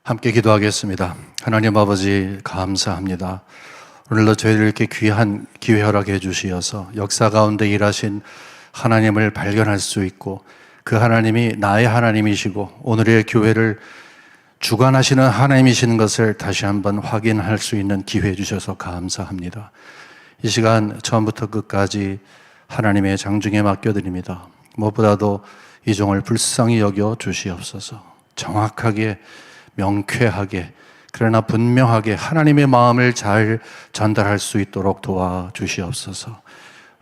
함께 기도하겠습니다. 하나님 아버지 감사합니다. 오늘도 저희들 이렇게 귀한 기회 허락해 주시어서 역사 가운데 일하신 하나님을 발견할 수 있고 그 하나님이 나의 하나님이시고 오늘의 교회를 주관하시는 하나님이시는 것을 다시 한번 확인할 수 있는 기회 주셔서 감사합니다. 이 시간 처음부터 끝까지 하나님의 장중에 맡겨드립니다. 무엇보다도 이 종을 불쌍히 여겨 주시옵소서. 정확하게 명쾌하게 그러나 분명하게 하나님의 마음을 잘 전달할 수 있도록 도와주시옵소서.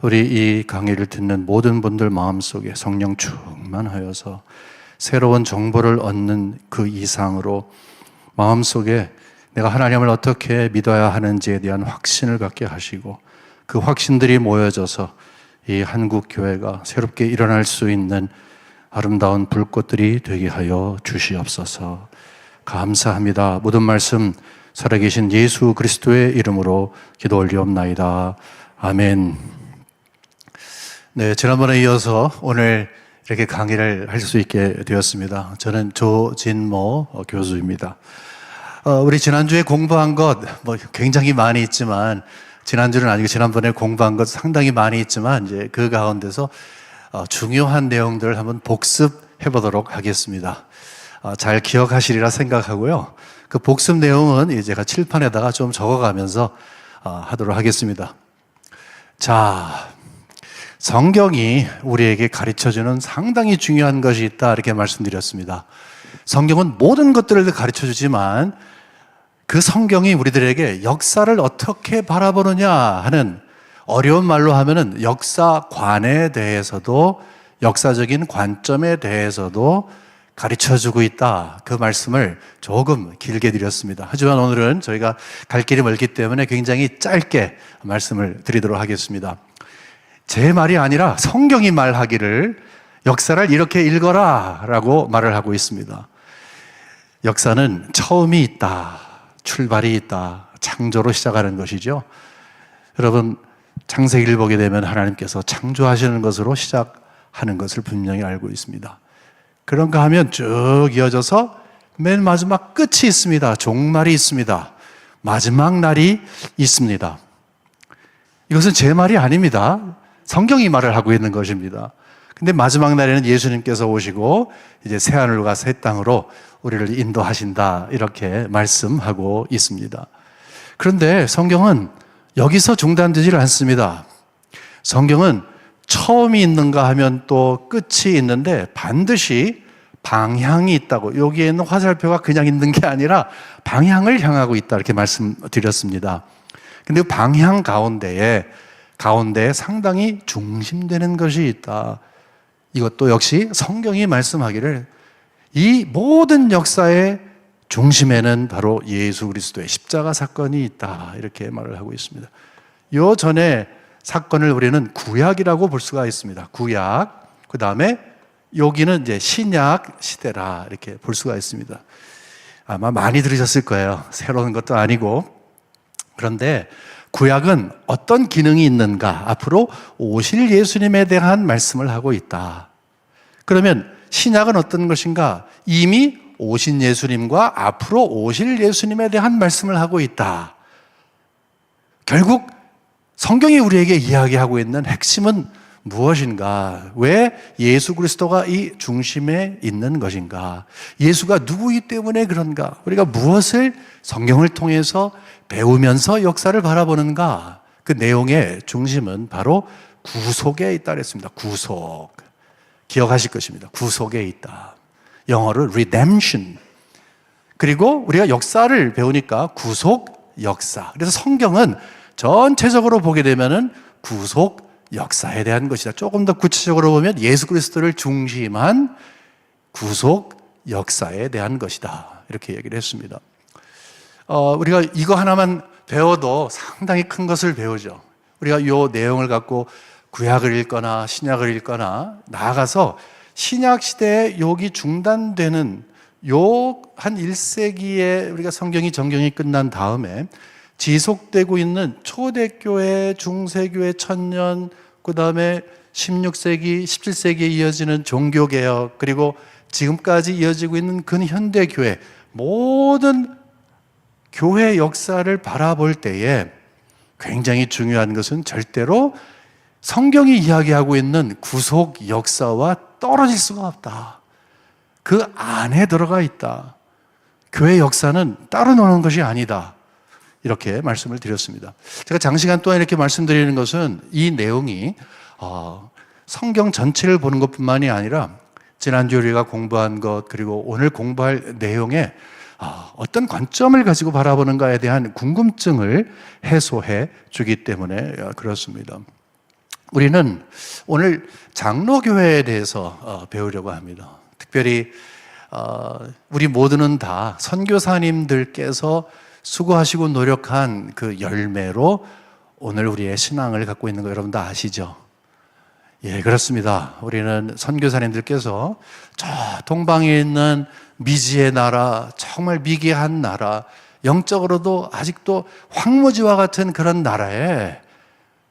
우리 이 강의를 듣는 모든 분들 마음속에 성령 충만하여서 새로운 정보를 얻는 그 이상으로 마음속에 내가 하나님을 어떻게 믿어야 하는지에 대한 확신을 갖게 하시고 그 확신들이 모여져서 이 한국 교회가 새롭게 일어날 수 있는 아름다운 불꽃들이 되게 하여 주시옵소서. 감사합니다. 모든 말씀 살아계신 예수 그리스도의 이름으로 기도 올리옵나이다. 아멘. 네, 지난번에 이어서 오늘 이렇게 강의를 할 수 있게 되었습니다. 저는 조진모 교수입니다. 우리 지난주에 공부한 것 굉장히 많이 있지만 지난주는 아니고 지난번에 공부한 것 상당히 많이 있지만 이제 그 가운데서 중요한 내용들을 한번 복습해 보도록 하겠습니다. 잘 기억하시리라 생각하고요. 그 복습 내용은 이제 제가 칠판에다가 좀 적어가면서 하도록 하겠습니다. 자, 성경이 우리에게 가르쳐주는 상당히 중요한 것이 있다 이렇게 말씀드렸습니다. 성경은 모든 것들을 가르쳐주지만 그 성경이 우리들에게 역사를 어떻게 바라보느냐 하는 어려운 말로 하면은 역사관에 대해서도 역사적인 관점에 대해서도 가르쳐주고 있다. 그 말씀을 조금 길게 드렸습니다. 하지만 오늘은 저희가 갈 길이 멀기 때문에 굉장히 짧게 말씀을 드리도록 하겠습니다. 제 말이 아니라 성경이 말하기를 역사를 이렇게 읽어라 라고 말을 하고 있습니다. 역사는 처음이 있다, 출발이 있다, 창조로 시작하는 것이죠. 여러분 창세기를 보게 되면 하나님께서 창조하시는 것으로 시작하는 것을 분명히 알고 있습니다. 그런가 하면 쭉 이어져서 맨 마지막 끝이 있습니다. 종말이 있습니다. 마지막 날이 있습니다. 이것은 제 말이 아닙니다. 성경이 말을 하고 있는 것입니다. 근데 마지막 날에는 예수님께서 오시고 이제 새하늘과 새 땅으로 우리를 인도하신다 이렇게 말씀하고 있습니다. 그런데 성경은 여기서 중단되질 않습니다. 성경은 처음이 있는가 하면 또 끝이 있는데 반드시 방향이 있다고, 여기에 있는 화살표가 그냥 있는 게 아니라 방향을 향하고 있다 이렇게 말씀드렸습니다. 근데 그 방향 가운데 상당히 중심되는 것이 있다. 이것도 역시 성경이 말씀하기를 이 모든 역사의 중심에는 바로 예수 그리스도의 십자가 사건이 있다 이렇게 말을 하고 있습니다. 요 전에 사건을 우리는 구약이라고 볼 수가 있습니다. 구약, 그 다음에 여기는 이제 신약 시대라 이렇게 볼 수가 있습니다. 아마 많이 들으셨을 거예요. 새로운 것도 아니고. 그런데 구약은 어떤 기능이 있는가? 앞으로 오실 예수님에 대한 말씀을 하고 있다. 그러면 신약은 어떤 것인가? 이미 오신 예수님과 앞으로 오실 예수님에 대한 말씀을 하고 있다. 결국 성경이 우리에게 이야기하고 있는 핵심은 무엇인가? 왜 예수 그리스도가 이 중심에 있는 것인가? 예수가 누구이기 때문에 그런가? 우리가 무엇을 성경을 통해서 배우면서 역사를 바라보는가? 그 내용의 중심은 바로 구속에 있다 그랬습니다. 구속. 기억하실 것입니다. 구속에 있다. 영어로 redemption. 그리고 우리가 역사를 배우니까 구속 역사. 그래서 성경은 전체적으로 보게 되면은 구속 역사에 대한 것이다. 조금 더 구체적으로 보면 예수 그리스도를 중심한 구속 역사에 대한 것이다. 이렇게 얘기를 했습니다. 우리가 이거 하나만 배워도 상당히 큰 것을 배우죠. 우리가 이 내용을 갖고 구약을 읽거나 신약을 읽거나 나아가서 신약 시대에 여기 중단되는 요 한 1세기에 우리가 정경이 끝난 다음에 지속되고 있는 초대교회, 중세교회, 천년, 그 다음에 16세기, 17세기에 이어지는 종교개혁, 그리고 지금까지 이어지고 있는 근현대교회, 모든 교회 역사를 바라볼 때에 굉장히 중요한 것은 절대로 성경이 이야기하고 있는 구속 역사와 떨어질 수가 없다. 그 안에 들어가 있다. 교회 역사는 따로 노는 것이 아니다. 이렇게 말씀을 드렸습니다. 제가 장시간 동안 이렇게 말씀드리는 것은 이 내용이 성경 전체를 보는 것뿐만이 아니라 지난주 우리가 공부한 것 그리고 오늘 공부할 내용에 어떤 관점을 가지고 바라보는가에 대한 궁금증을 해소해 주기 때문에 그렇습니다. 우리는 오늘 장로교회에 대해서 배우려고 합니다. 특별히 우리 모두는 다 선교사님들께서 수고하시고 노력한 그 열매로 오늘 우리의 신앙을 갖고 있는 거 여러분 다 아시죠? 예, 그렇습니다. 우리는 선교사님들께서 저 동방에 있는 미지의 나라, 정말 미개한 나라, 영적으로도 아직도 황무지와 같은 그런 나라에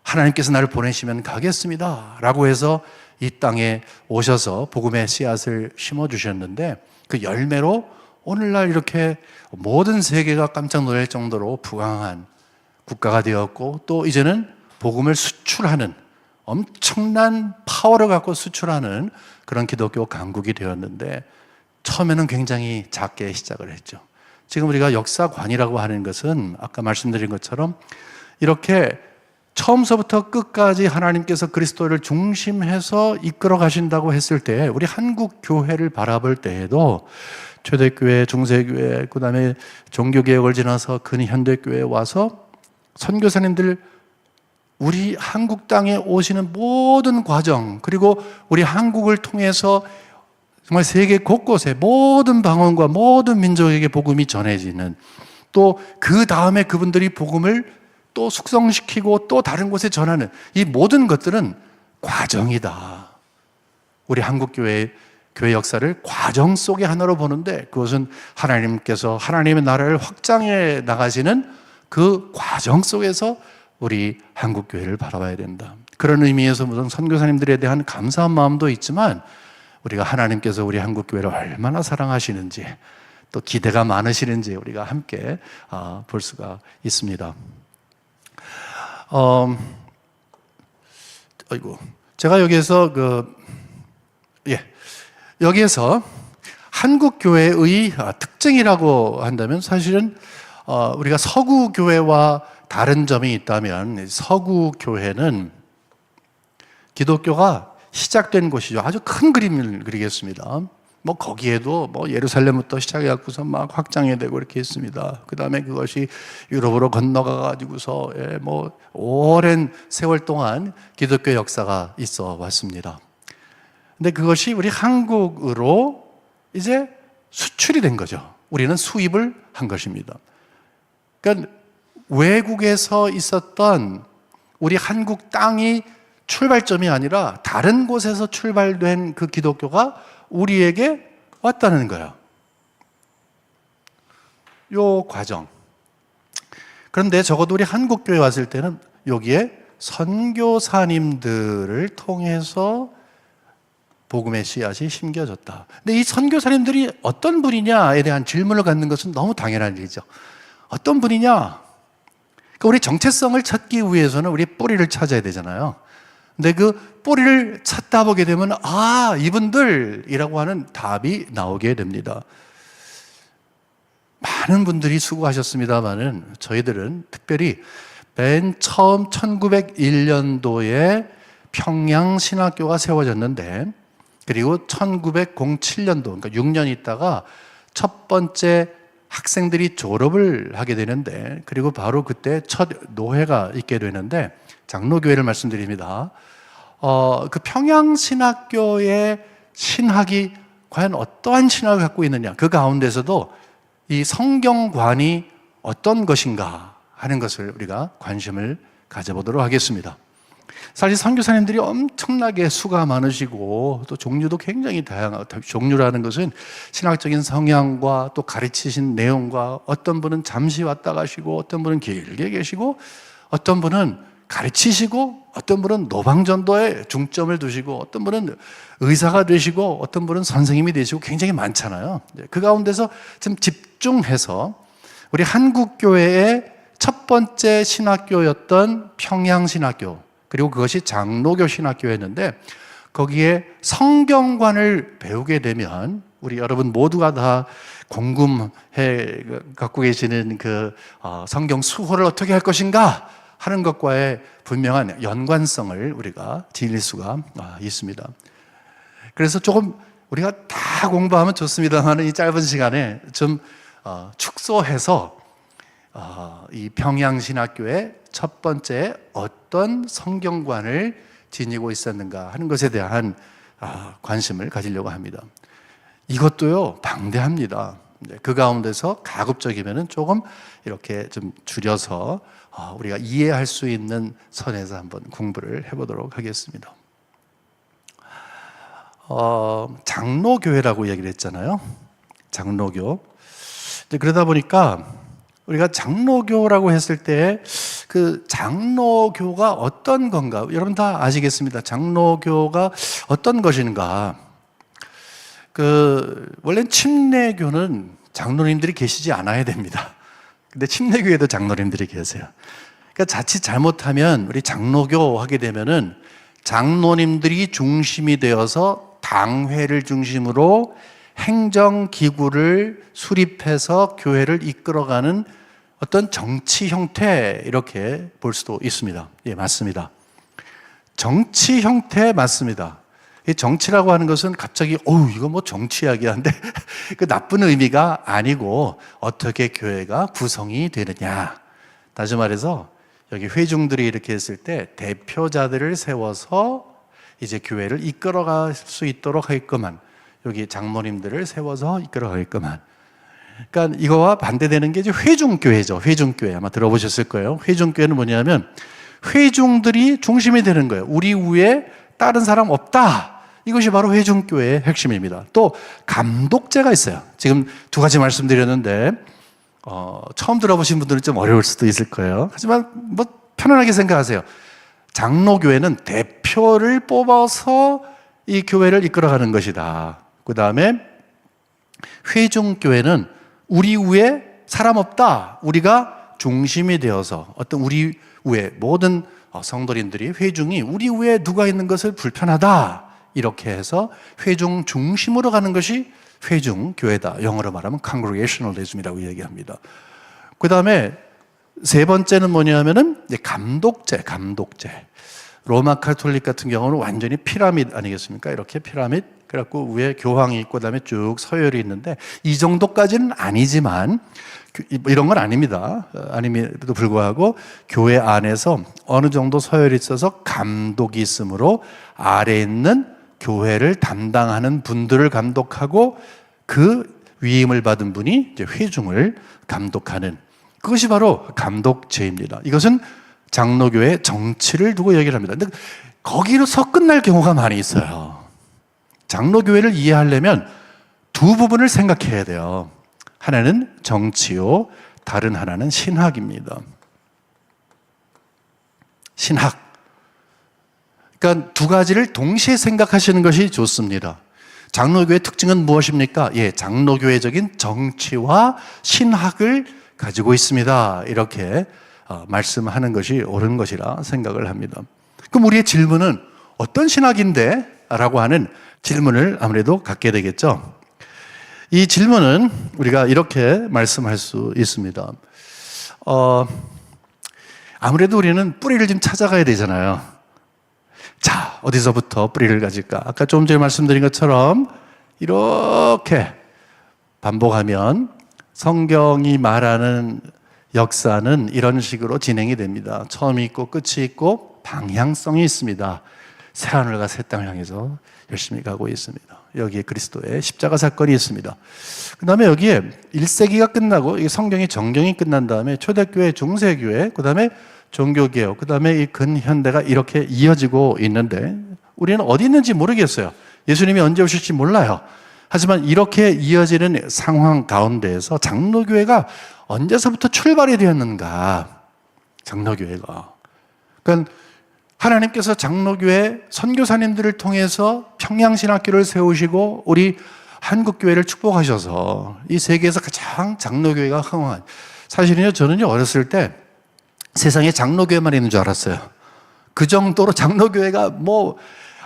하나님께서 나를 보내시면 가겠습니다 라고 해서 이 땅에 오셔서 복음의 씨앗을 심어주셨는데 그 열매로 오늘날 이렇게 모든 세계가 깜짝 놀랄 정도로 부강한 국가가 되었고 또 이제는 복음을 수출하는 엄청난 파워를 갖고 수출하는 그런 기독교 강국이 되었는데 처음에는 굉장히 작게 시작을 했죠. 지금 우리가 역사관이라고 하는 것은 아까 말씀드린 것처럼 이렇게 처음서부터 끝까지 하나님께서 그리스도를 중심해서 이끌어 가신다고 했을 때 우리 한국 교회를 바라볼 때에도 초대교회, 중세교회, 그 다음에 종교개혁을 지나서 근현대교회에 와서 선교사님들 우리 한국 땅에 오시는 모든 과정 그리고 우리 한국을 통해서 정말 세계 곳곳에 모든 방언과 모든 민족에게 복음이 전해지는 또 그 다음에 그분들이 복음을 또 숙성시키고 또 다른 곳에 전하는 이 모든 것들은 과정이다. 우리 한국교회의 교회 역사를 과정 속의 하나로 보는데 그것은 하나님께서 하나님의 나라를 확장해 나가시는 그 과정 속에서 우리 한국교회를 바라봐야 된다. 그런 의미에서 무슨 선교사님들에 대한 감사한 마음도 있지만 우리가 하나님께서 우리 한국교회를 얼마나 사랑하시는지 또 기대가 많으시는지 우리가 함께 볼 수가 있습니다. 제가 여기에서 여기에서 한국 교회의 특징이라고 한다면 사실은 우리가 서구 교회와 다른 점이 있다면 서구 교회는 기독교가 시작된 곳이죠. 아주 큰 그림을 그리겠습니다. 뭐 거기에도 뭐 예루살렘부터 시작해갖고서 막 확장이 되고 이렇게 했습니다. 그 다음에 그것이 유럽으로 건너가 가지고서 뭐 오랜 세월 동안 기독교 역사가 있어 왔습니다. 근데 그것이 우리 한국으로 이제 수출이 된 거죠. 우리는 수입을 한 것입니다. 그러니까 외국에서 있었던 우리 한국 땅이 출발점이 아니라 다른 곳에서 출발된 그 기독교가 우리에게 왔다는 거예요. 요 과정. 그런데 적어도 우리 한국교회 왔을 때는 여기에 선교사님들을 통해서 복음의 씨앗이 심겨졌다. 근데 이 선교사님들이 어떤 분이냐에 대한 질문을 갖는 것은 너무 당연한 일이죠. 어떤 분이냐? 그러니까 우리 정체성을 찾기 위해서는 우리 뿌리를 찾아야 되잖아요. 근데 그 뿌리를 찾다 보게 되면 이분들이라고 하는 답이 나오게 됩니다. 많은 분들이 수고하셨습니다만은 저희들은 특별히 맨 처음 1901년도에 평양신학교가 세워졌는데 그리고 1907년도 그러니까 6년 있다가 첫 번째 학생들이 졸업을 하게 되는데 그리고 바로 그때 첫 노회가 있게 되는데 장로교회를 말씀드립니다. 그 평양신학교의 신학이 과연 어떠한 신학을 갖고 있느냐 그 가운데서도 이 성경관이 어떤 것인가 하는 것을 우리가 관심을 가져보도록 하겠습니다. 사실 선교사님들이 엄청나게 수가 많으시고 또 종류도 굉장히 다양하고 종류라는 것은 신학적인 성향과 또 가르치신 내용과 어떤 분은 잠시 왔다 가시고 어떤 분은 길게 계시고 어떤 분은 가르치시고, 어떤 분은 노방전도에 중점을 두시고, 어떤 분은 의사가 되시고, 어떤 분은 선생님이 되시고 굉장히 많잖아요. 그 가운데서 좀 집중해서 우리 한국교회의 첫 번째 신학교였던 평양신학교, 그리고 그것이 장로교 신학교였는데, 거기에 성경관을 배우게 되면 우리 여러분 모두가 다 궁금해 갖고 계시는 그 성경 수호를 어떻게 할 것인가 하는 것과의 분명한 연관성을 우리가 지닐 수가 있습니다. 그래서 조금 우리가 다 공부하면 좋습니다만 이 짧은 시간에 좀 축소해서 이 평양신학교의 첫 번째 어떤 성경관을 지니고 있었는가 하는 것에 대한 관심을 가지려고 합니다. 이것도요, 방대합니다. 그 가운데서 가급적이면 조금 이렇게 좀 줄여서 우리가 이해할 수 있는 선에서 한번 공부를 해보도록 하겠습니다. 장로교회라고 얘기를 했잖아요. 장로교. 그러다 보니까 우리가 장로교라고 했을 때 그 장로교가 어떤 건가? 여러분 다 아시겠습니다. 장로교가 어떤 것인가? 원래 침례교는 장로님들이 계시지 않아야 됩니다. 근데 침례교에도 장로님들이 계세요. 그러니까 자칫 잘못하면 우리 장로교 하게 되면은 장로님들이 중심이 되어서 당회를 중심으로 행정기구를 수립해서 교회를 이끌어가는 어떤 정치 형태, 이렇게 볼 수도 있습니다. 예, 맞습니다. 정치 형태 맞습니다. 이 정치라고 하는 것은 갑자기 이거 뭐 정치 이야기한데 그 나쁜 의미가 아니고 어떻게 교회가 구성이 되느냐. 다시 말해서 여기 회중들이 이렇게 했을 때 대표자들을 세워서 이제 교회를 이끌어갈 수 있도록 하겠구만. 여기 장로님들을 세워서 이끌어가겠구만. 그러니까 이거와 반대되는 게 이제 회중교회죠. 회중교회 아마 들어보셨을 거예요. 회중교회는 뭐냐면 회중들이 중심이 되는 거예요. 우리 위에 다른 사람 없다. 이것이 바로 회중교회의 핵심입니다. 또 감독제가 있어요. 지금 두 가지 말씀드렸는데 처음 들어보신 분들은 좀 어려울 수도 있을 거예요. 하지만 뭐 편안하게 생각하세요. 장로교회는 대표를 뽑아서 이 교회를 이끌어가는 것이다. 그 다음에 회중교회는 우리 위에 사람 없다. 우리가 중심이 되어서 어떤 우리 위에 모든 성도님들이 회중이 우리 위에 누가 있는 것을 불편하다. 이렇게 해서 회중 중심으로 가는 것이 회중교회다. 영어로 말하면 congregationalism이라고 얘기합니다. 그 다음에 세 번째는 뭐냐면은 감독제. 로마 카톨릭 같은 경우는 완전히 피라밋 아니겠습니까? 이렇게 피라밋. 그래갖고 위에 교황이 있고 그다음에 쭉 서열이 있는데 이 정도까지는 아니지만 이런 건 아닙니다. 아님에도 불구하고 교회 안에서 어느 정도 서열이 있어서 감독이 있으므로 아래에 있는 교회를 담당하는 분들을 감독하고 그 위임을 받은 분이 이제 회중을 감독하는 그것이 바로 감독제입니다. 이것은 장로교의 정치를 두고 얘기를 합니다. 근데 거기로서 끝날 경우가 많이 있어요. 장로교회를 이해하려면 두 부분을 생각해야 돼요. 하나는 정치요, 다른 하나는 신학입니다. 신학. 그러니까 두 가지를 동시에 생각하시는 것이 좋습니다. 장로교의 특징은 무엇입니까? 장로교회적인 정치와 신학을 가지고 있습니다. 이렇게 말씀하는 것이 옳은 것이라 생각을 합니다. 그럼 우리의 질문은 어떤 신학인데? 라고 하는 질문을 아무래도 갖게 되겠죠. 이 질문은 우리가 이렇게 말씀할 수 있습니다. 아무래도 우리는 뿌리를 좀 찾아가야 되잖아요. 자, 어디서부터 뿌리를 가질까? 아까 좀 전에 말씀드린 것처럼 이렇게 반복하면 성경이 말하는 역사는 이런 식으로 진행이 됩니다. 처음이 있고 끝이 있고 방향성이 있습니다. 새하늘과 새 땅을 향해서 열심히 가고 있습니다. 여기에 그리스도의 십자가 사건이 있습니다. 그 다음에 여기에 1세기가 끝나고 성경의 정경이 끝난 다음에 초대교회, 중세교회, 그 다음에 종교개혁, 그 다음에 이 근현대가 이렇게 이어지고 있는데 우리는 어디 있는지 모르겠어요. 예수님이 언제 오실지 몰라요. 하지만 이렇게 이어지는 상황 가운데에서 장로교회가 언제서부터 출발이 되었는가? 장로교회가 그러니까 하나님께서 장로교회 선교사님들을 통해서 평양신학교를 세우시고 우리 한국교회를 축복하셔서 이 세계에서 가장 장로교회가 흥황한, 사실은요, 저는요, 어렸을 때 세상에 장로교회만 있는 줄 알았어요. 그 정도로 장로교회가 뭐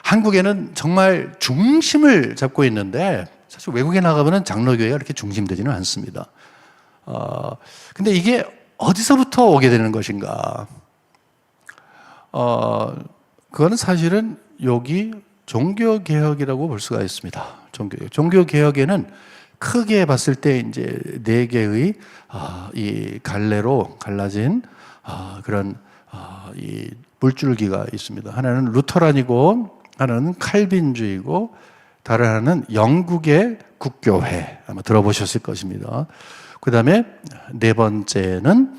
한국에는 정말 중심을 잡고 있는데, 사실 외국에 나가보면 장로교회가 그렇게 중심되지는 않습니다. 근데 이게 어디서부터 오게 되는 것인가? 그거는 사실은 여기 종교개혁이라고 볼 수가 있습니다. 종교개혁에는 크게 봤을 때 이제 네 개의 이 갈래로 갈라진 그런 이 물줄기가 있습니다. 하나는 루터란이고, 하나는 칼빈주의고, 다른 하나는 영국의 국교회, 아마 들어보셨을 것입니다. 그 다음에 네 번째는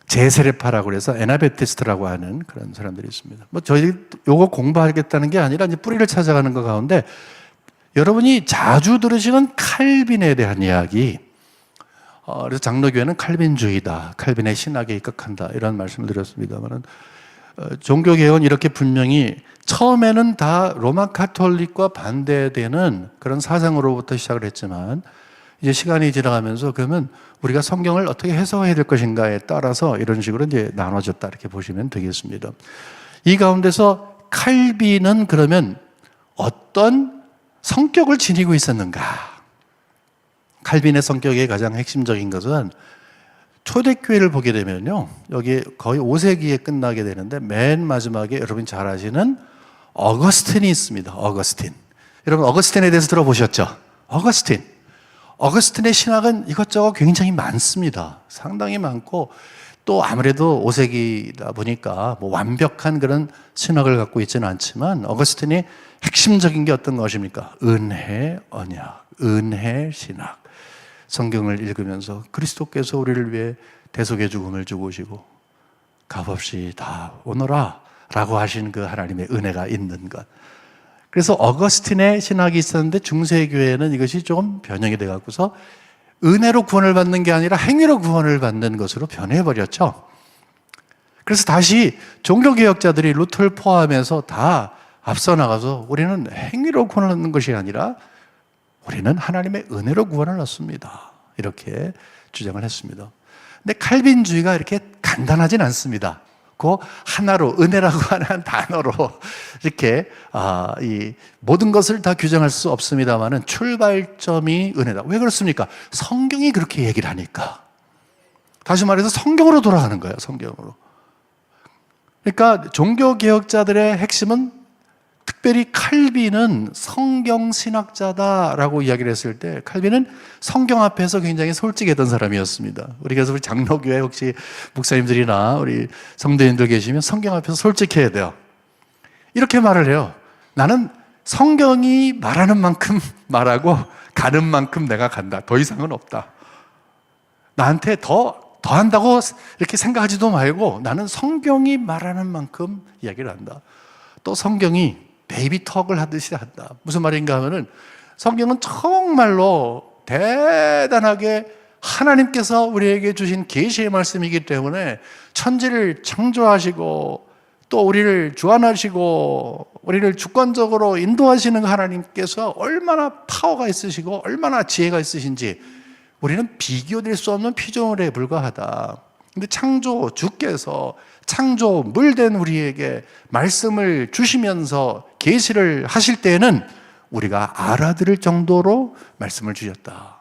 제세례파라고 그래서 에나베티스트라고 하는 그런 사람들이 있습니다. 뭐 저희 요거 공부하겠다는 게 아니라 이제 뿌리를 찾아가는 것 가운데 여러분이 자주 들으시는 칼빈에 대한 이야기, 그래서 장로교회는 칼빈주의다, 칼빈의 신학에 입각한다, 이런 말씀을 드렸습니다만은, 종교개혁은 이렇게 분명히 처음에는 다 로마 카톨릭과 반대되는 그런 사상으로부터 시작을 했지만, 이제 시간이 지나가면서 그러면 우리가 성경을 어떻게 해석해야 될 것인가에 따라서 이런 식으로 이제 나눠졌다, 이렇게 보시면 되겠습니다. 이 가운데서 칼빈은 그러면 어떤 성격을 지니고 있었는가? 칼빈의 성격의 가장 핵심적인 것은, 초대교회를 보게 되면요, 여기 거의 5세기에 끝나게 되는데 맨 마지막에 여러분이 잘 아시는 어거스틴이 있습니다. 어거스틴. 여러분 어거스틴에 대해서 들어보셨죠? 어거스틴의 신학은 이것저것 굉장히 많습니다. 상당히 많고, 또 아무래도 5세기다 보니까 뭐 완벽한 그런 신학을 갖고 있지는 않지만, 어거스틴이 핵심적인 게 어떤 것입니까? 은혜, 언약, 은혜, 신학. 성경을 읽으면서 그리스도께서 우리를 위해 대속의 죽음을 죽으시고 값없이 다 오너라 라고 하신 그 하나님의 은혜가 있는 것. 그래서 어거스틴의 신학이 있었는데 중세교회는 이것이 조금 변형이 돼 갖고서 은혜로 구원을 받는 게 아니라 행위로 구원을 받는 것으로 변해버렸죠. 그래서 다시 종교개혁자들이 루터를 포함해서 다 앞서 나가서 우리는 행위로 구원을 얻는 것이 아니라 우리는 하나님의 은혜로 구원을 얻습니다, 이렇게 주장을 했습니다. 근데 칼빈주의가 이렇게 간단하진 않습니다. 그 하나로, 은혜라고 하는 단어로 이렇게 이 모든 것을 다 규정할 수 없습니다만은 출발점이 은혜다. 왜 그렇습니까? 성경이 그렇게 얘기를 하니까. 다시 말해서 성경으로 돌아가는 거예요, 성경으로. 그러니까 종교개혁자들의 핵심은, 특별히 칼빈은 성경신학자다라고 이야기를 했을 때, 칼빈은 성경 앞에서 굉장히 솔직했던 사람이었습니다. 우리 장로교회 혹시 목사님들이나 우리 성도님들 계시면 성경 앞에서 솔직해야 돼요. 이렇게 말을 해요. 나는 성경이 말하는 만큼 말하고 가는 만큼 내가 간다. 더 이상은 없다. 나한테 더 한다고 이렇게 생각하지도 말고 나는 성경이 말하는 만큼 이야기를 한다. 또 성경이 베이비톡을 하듯이 한다. 무슨 말인가 하면은, 성경은 정말로 대단하게 하나님께서 우리에게 주신 계시의 말씀이기 때문에 천지를 창조하시고 또 우리를 주관하시고 우리를 주권적으로 인도하시는 하나님께서 얼마나 파워가 있으시고 얼마나 지혜가 있으신지 우리는 비교될 수 없는 피조물에 불과하다. 근데 주께서 창조물된 우리에게 말씀을 주시면서 계시를 하실 때에는 우리가 알아들을 정도로 말씀을 주셨다.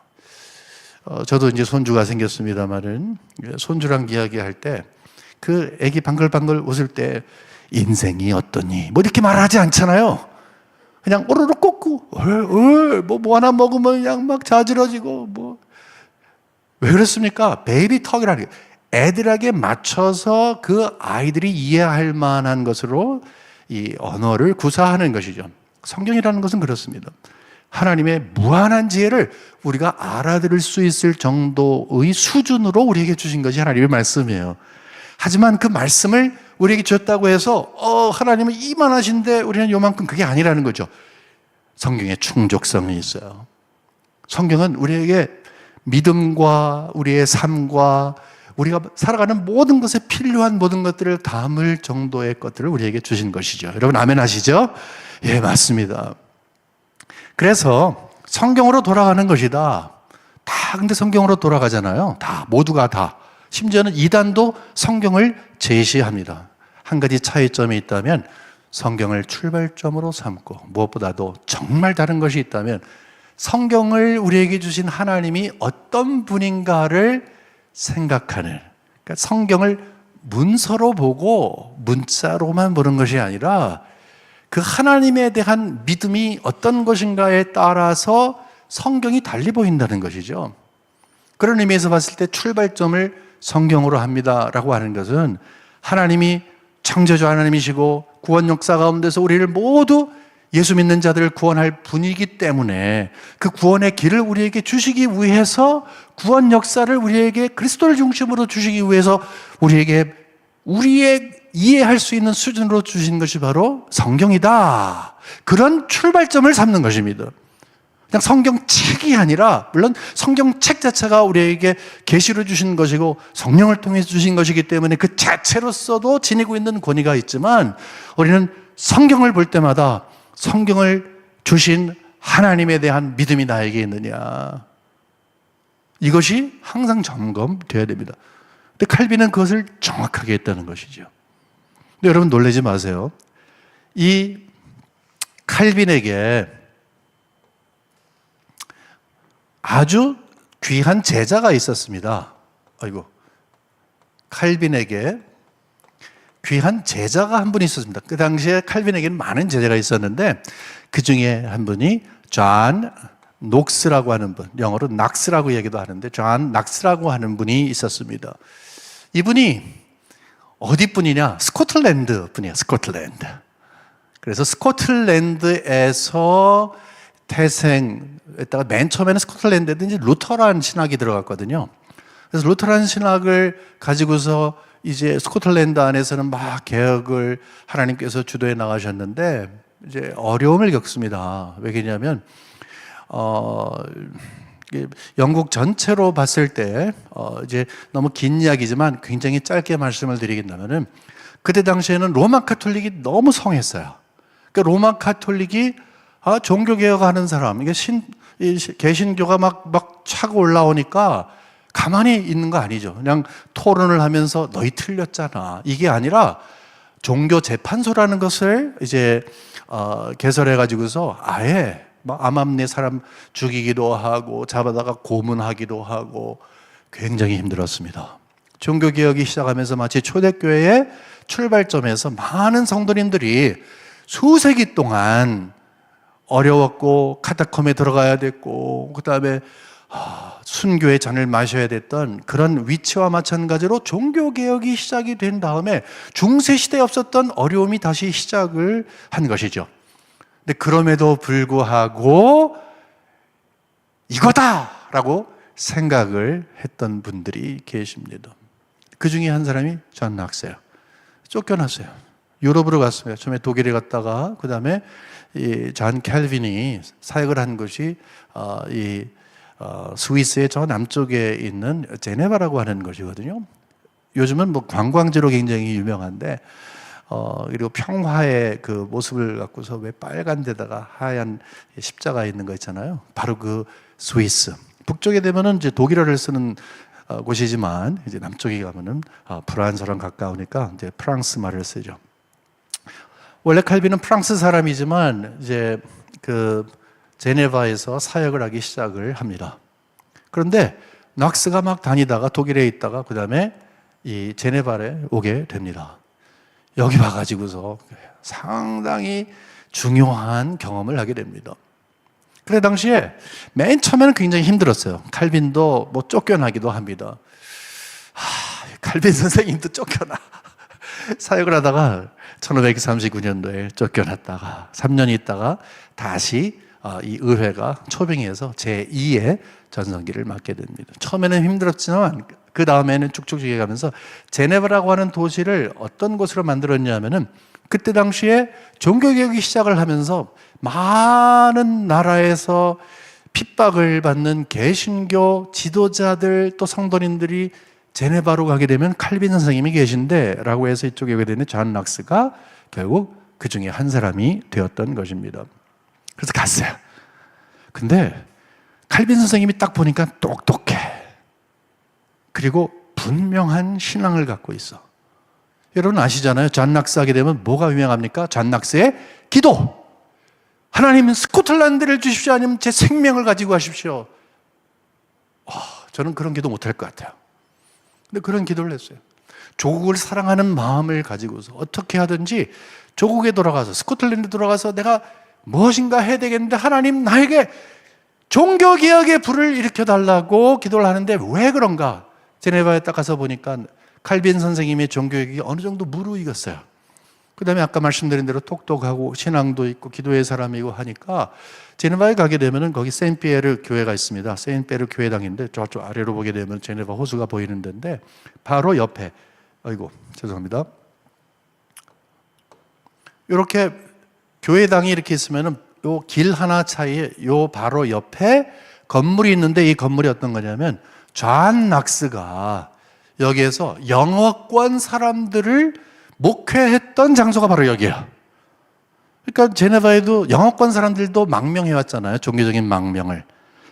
저도 이제 손주가 생겼습니다만은, 손주랑 이야기할 때 그 애기 방글방글 웃을 때 인생이 어떠니? 뭐 이렇게 말하지 않잖아요. 그냥 오르르 꽂고 뭐 하나 먹으면 그냥 막 자지러지고 뭐. 왜 그렇습니까? 베이비 턱이라는 게 애들에게 맞춰서 그 아이들이 이해할 만한 것으로 이 언어를 구사하는 것이죠. 성경이라는 것은 그렇습니다. 하나님의 무한한 지혜를 우리가 알아들을 수 있을 정도의 수준으로 우리에게 주신 것이 하나님의 말씀이에요. 하지만 그 말씀을 우리에게 줬다고 해서 하나님은 이만하신데 우리는 요만큼, 그게 아니라는 거죠. 성경에 충족성이 있어요. 성경은 우리에게 믿음과 우리의 삶과 우리가 살아가는 모든 것에 필요한 모든 것들을 담을 정도의 것들을 우리에게 주신 것이죠. 여러분 아멘 하시죠? 예, 맞습니다. 그래서 성경으로 돌아가는 것이다. 다 근데 성경으로 돌아가잖아요. 다, 모두가 다. 심지어는 이단도 성경을 제시합니다. 한 가지 차이점이 있다면 성경을 출발점으로 삼고 무엇보다도 정말 다른 것이 있다면 성경을 우리에게 주신 하나님이 어떤 분인가를 생각하는, 그러니까 성경을 문서로 보고 문자로만 보는 것이 아니라 그 하나님에 대한 믿음이 어떤 것인가에 따라서 성경이 달리 보인다는 것이죠. 그런 의미에서 봤을 때 출발점을 성경으로 합니다라고 하는 것은 하나님이 창조주 하나님이시고 구원 역사 가운데서 우리를 모두 예수 믿는 자들을 구원할 분이기 때문에 그 구원의 길을 우리에게 주시기 위해서 구원 역사를 우리에게 그리스도를 중심으로 주시기 위해서 우리에게 우리의 이해할 수 있는 수준으로 주신 것이 바로 성경이다. 그런 출발점을 삼는 것입니다. 그냥 성경책이 아니라, 물론 성경책 자체가 우리에게 계시로 주신 것이고 성령을 통해서 주신 것이기 때문에 그 자체로서도 지니고 있는 권위가 있지만 우리는 성경을 볼 때마다 성경을 주신 하나님에 대한 믿음이 나에게 있느냐, 이것이 항상 점검되어야 됩니다. 근데 칼빈은 그것을 정확하게 했다는 것이죠. 근데 여러분 놀라지 마세요. 이 칼빈에게 아주 귀한 제자가 있었습니다. 아이고, 칼빈에게 귀한 제자가 한 분이 있었습니다. 그 당시에 칼빈에게는 많은 제자가 있었는데 그 중에 한 분이 존 녹스라고 하는 분, 영어로 낙스라고 얘기도 하는데 존 낙스라고 하는 분이 있었습니다. 이분이 어디 분이냐? 스코틀랜드 분이에요. 스코틀랜드. 그래서 스코틀랜드에서 태생했다가 맨 처음에는 스코틀랜드에 이제 루터란 신학이 들어갔거든요. 그래서 루터란 신학을 가지고서 이제 스코틀랜드 안에서는 막 개혁을 하나님께서 주도해 나가셨는데 이제 어려움을 겪습니다. 왜냐하면 영국 전체로 봤을 때 이제 너무 긴 이야기지만 굉장히 짧게 말씀을 드리겠다면은 그때 당시에는 로마 카톨릭이 너무 성했어요. 그러니까 로마 카톨릭이 종교 개혁하는 사람, 이게 개신교가 막 차고 올라오니까 가만히 있는 거 아니죠. 그냥 토론을 하면서 너희 틀렸잖아, 이게 아니라 종교 재판소라는 것을 이제 개설해 가지고서 아예 막 암암리에 사람 죽이기도 하고 잡아다가 고문하기도 하고 굉장히 힘들었습니다. 종교 개혁이 시작하면서 마치 초대교회의 출발점에서 많은 성도님들이 수세기 동안 어려웠고 카타콤에 들어가야 됐고 그다음에 순교의 잔을 마셔야 됐던 그런 위치와 마찬가지로 종교개혁이 시작이 된 다음에 중세시대에 없었던 어려움이 다시 시작을 한 것이죠. 근데 그럼에도 불구하고 이거다라고 생각을 했던 분들이 계십니다. 그 중에 한 사람이 존 낙스예요. 쫓겨났어요. 유럽으로 갔습니다. 처음에 독일에 갔다가 그 다음에 존 캘빈이 사역을 한 곳이 스위스의 저 남쪽에 있는 제네바라고 하는 것이거든요. 요즘은 뭐 관광지로 굉장히 유명한데 그리고 평화의 그 모습을 갖고서 왜 빨간 데다가 하얀 십자가 있는 거 있잖아요. 바로 그 스위스. 북쪽에 되면은 이제 독일어를 쓰는 곳이지만 이제 남쪽에 가면은 프랑스랑 가까우니까 이제 프랑스 말을 쓰죠. 원래 칼빈은 프랑스 사람이지만 이제 그 제네바에서 사역을 하기 시작을 합니다. 그런데 낙스가 막 다니다가 독일에 있다가 그 다음에 이 제네바에 오게 됩니다. 여기 와가지고서 상당히 중요한 경험을 하게 됩니다. 그래 당시에 맨 처음에는 굉장히 힘들었어요. 칼빈도 뭐 쫓겨나기도 합니다. 칼빈 선생님도 쫓겨나. 사역을 하다가 1539년도에 쫓겨났다가 3년 있다가 다시 이 의회가 초빙해서 제2의 전성기를 맞게 됩니다. 처음에는 힘들었지만 그 다음에는 쭉쭉 가면서 제네바라고 하는 도시를 어떤 곳으로 만들었냐면은 그때 당시에 종교개혁이 시작을 하면서 많은 나라에서 핍박을 받는 개신교 지도자들 또 성도님들이 제네바로 가게 되면 칼빈 선생님이 계신데 라고 해서 이쪽에 오게 되는 존 락스가 결국 그 중에 한 사람이 되었던 것입니다. 그래서 갔어요. 근데 칼빈 선생님이 딱 보니까 똑똑해. 그리고 분명한 신앙을 갖고 있어. 여러분 아시잖아요. 존 락스 하게 되면 뭐가 유명합니까? 존 락스의 기도. 하나님은 스코틀랜드를 주십시오. 아니면 제 생명을 가지고 가십시오. 저는 그런 기도 못할 것 같아요. 근데 그런 기도를 했어요. 조국을 사랑하는 마음을 가지고서 어떻게 하든지 조국에 돌아가서 스코틀랜드 돌아가서 내가 무엇인가 해야 되겠는데 하나님 나에게 종교개혁의 불을 일으켜달라고 기도를 하는데 왜 그런가? 제네바에 딱 가서 보니까 칼빈 선생님의 종교개혁이 어느 정도 무르익었어요. 그 다음에 아까 말씀드린 대로 똑똑하고 신앙도 있고 기도의 사람이고 하니까 제네바에 가게 되면 거기 세인피에르 교회가 있습니다. 세인피에르 교회당인데 저쪽 아래로 보게 되면 제네바 호수가 보이는 데인데 바로 옆에 죄송합니다. 이렇게 교회당이 이렇게 있으면은 요 길 하나 차이에 요 바로 옆에 건물이 있는데 이 건물이 어떤 거냐면 존 락스가 여기에서 영어권 사람들을 목회했던 장소가 바로 여기예요. 그러니까 제네바에도 영어권 사람들도 망명해 왔잖아요. 종교적인 망명을.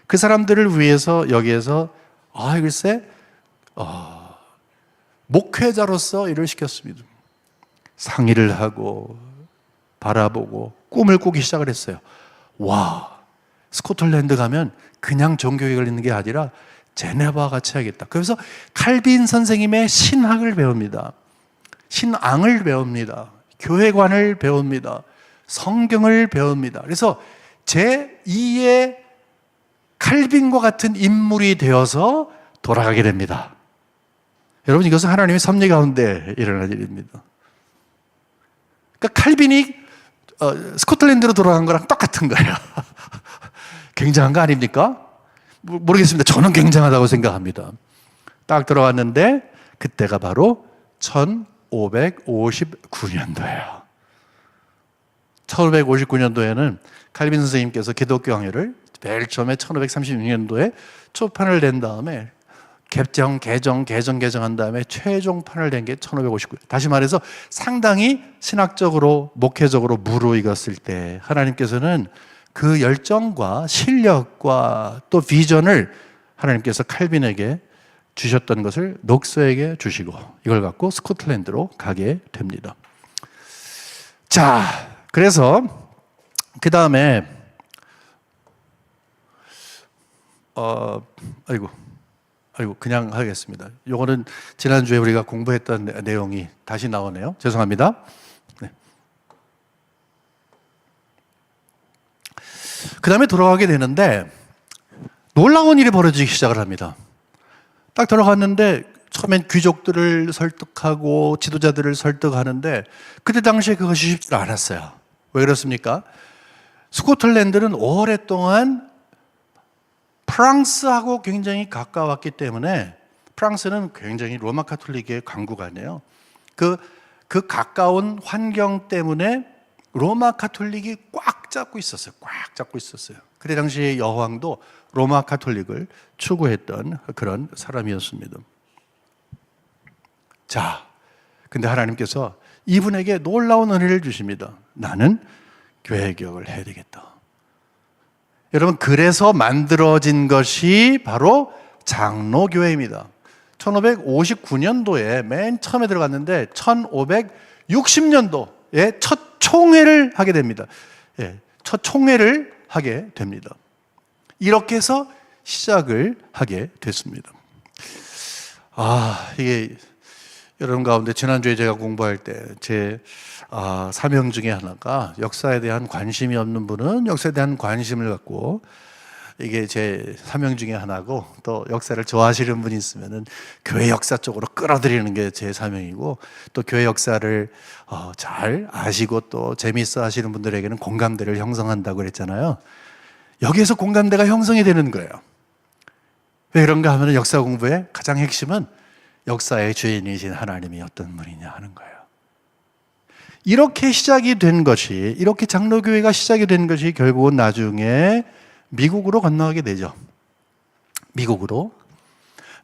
그 사람들을 위해서 여기에서 글쎄 목회자로서 일을 시켰습니다. 상의를 하고 바라보고 꿈을 꾸기 시작을 했어요. 와, 스코틀랜드 가면 그냥 종교개혁을 있는 게 아니라 제네바와 같이 하겠다. 그래서 칼빈 선생님의 신학을 배웁니다. 신앙을 배웁니다. 교회관을 배웁니다. 성경을 배웁니다. 그래서 제2의 칼빈과 같은 인물이 되어서 돌아가게 됩니다. 여러분 이것은 하나님의 섭리 가운데 일어날 일입니다. 그러니까 칼빈이 스코틀랜드로 돌아간 거랑 똑같은 거예요. 굉장한 거 아닙니까? 모르겠습니다. 저는 굉장하다고 생각합니다. 딱 들어갔는데 그때가 바로 1559년도예요. 1559년도에는 칼빈 선생님께서 기독교 강요를 제일 처음에 1536년도에 초판을 낸 다음에 개정한 다음에 최종판을 낸 게 1559년. 다시 말해서 상당히 신학적으로 목회적으로 무르익었을 때 하나님께서는 그 열정과 실력과 또 비전을 하나님께서 칼빈에게 주셨던 것을 녹서에게 주시고 이걸 갖고 스코틀랜드로 가게 됩니다. 자, 그래서 그 다음에 그냥 하겠습니다. 요거는 지난주에 우리가 공부했던 내용이 다시 나오네요. 죄송합니다. 네. 그 다음에 돌아가게 되는데 놀라운 일이 벌어지기 시작을 합니다. 딱 들어갔는데 처음엔 귀족들을 설득하고 지도자들을 설득하는데 그때 당시에 그것이 쉽지 않았어요. 왜 그렇습니까? 스코틀랜드는 오랫동안 프랑스하고 굉장히 가까웠기 때문에 프랑스는 굉장히 로마 카톨릭의 강국아니에요. 그 가까운 환경 때문에 로마 카톨릭이 꽉 잡고 있었어요. 꽉 잡고 있었어요. 그때 당시에 여왕도 로마 카톨릭을 추구했던 그런 사람이었습니다. 자, 근데 하나님께서 이분에게 놀라운 은혜를 주십니다. 나는 교회 개혁을 해야 되겠다. 여러분, 그래서 만들어진 것이 바로 장로교회입니다. 1559년도에 맨 처음에 들어갔는데 1560년도에 첫 총회를 하게 됩니다. 첫 총회를 하게 됩니다. 이렇게 해서 시작을 하게 됐습니다. 이게 여러분 가운데 지난주에 제가 공부할 때 제 사명 중에 하나가 역사에 대한 관심이 없는 분은 역사에 대한 관심을 갖고 이게 제 사명 중에 하나고 또 역사를 좋아하시는 분이 있으면은 교회 역사 쪽으로 끌어들이는 게 제 사명이고 또 교회 역사를 잘 아시고 또 재미있어 하시는 분들에게는 공감대를 형성한다고 그랬잖아요. 여기에서 공감대가 형성이 되는 거예요. 왜 그런가 하면 역사 공부의 가장 핵심은 역사의 주인이신 하나님이 어떤 분이냐 하는 거예요. 이렇게 시작이 된 것이, 이렇게 장로교회가 시작이 된 것이 결국은 나중에 미국으로 건너가게 되죠. 미국으로.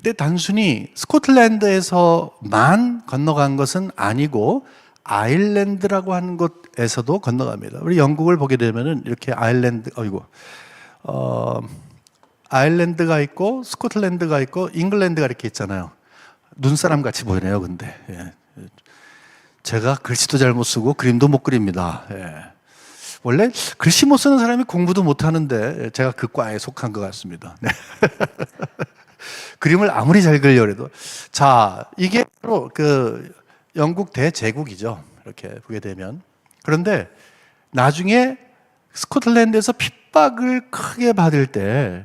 근데 단순히 스코틀랜드에서만 건너간 것은 아니고 아일랜드라고 하는 곳에서도 건너갑니다. 우리 영국을 보게 되면은 이렇게 아일랜드가 있고 스코틀랜드가 있고 잉글랜드가 이렇게 있잖아요. 눈사람 같이 보이네요, 근데. 예. 제가 글씨도 잘 못 쓰고 그림도 못 그립니다. 예. 원래 글씨 못 쓰는 사람이 공부도 못 하는데 제가 그 과에 속한 것 같습니다. 네. 그림을 아무리 잘 그리려고 해도. 자, 이게 바로 그 영국 대제국이죠. 이렇게 보게 되면. 그런데 나중에 스코틀랜드에서 핍박을 크게 받을 때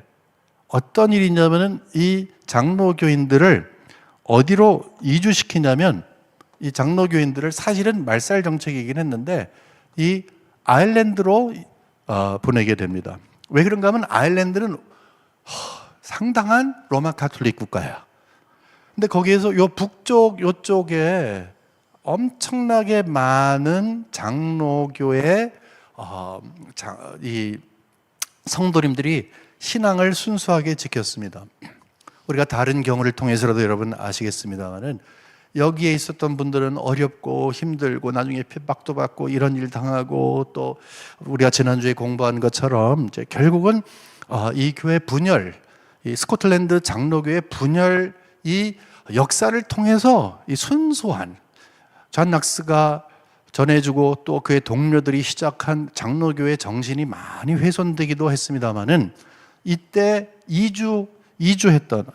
어떤 일이 있냐면은 이 장로교인들을 어디로 이주시키냐면 이 장로교인들을 사실은 말살 정책이긴 했는데 이 아일랜드로 보내게 됩니다. 왜 그런가 하면 아일랜드는 상당한 로마 가톨릭 국가예요. 근데 거기에서 요 북쪽 요쪽에 엄청나게 많은 장로교의 이 성도님들이 신앙을 순수하게 지켰습니다. 우리가 다른 경우를 통해서라도 여러분 아시겠습니다만은 여기에 있었던 분들은 어렵고 힘들고 나중에 핍박도 받고 이런 일 당하고 또 우리가 지난주에 공부한 것처럼 이제 결국은 이 교회 분열, 이 스코틀랜드 장로교회 분열 이 역사를 통해서 이 순수한 존 낙스가 전해주고 또 그의 동료들이 시작한 장로교회 정신이 많이 훼손되기도 했습니다만은 이때 이주했던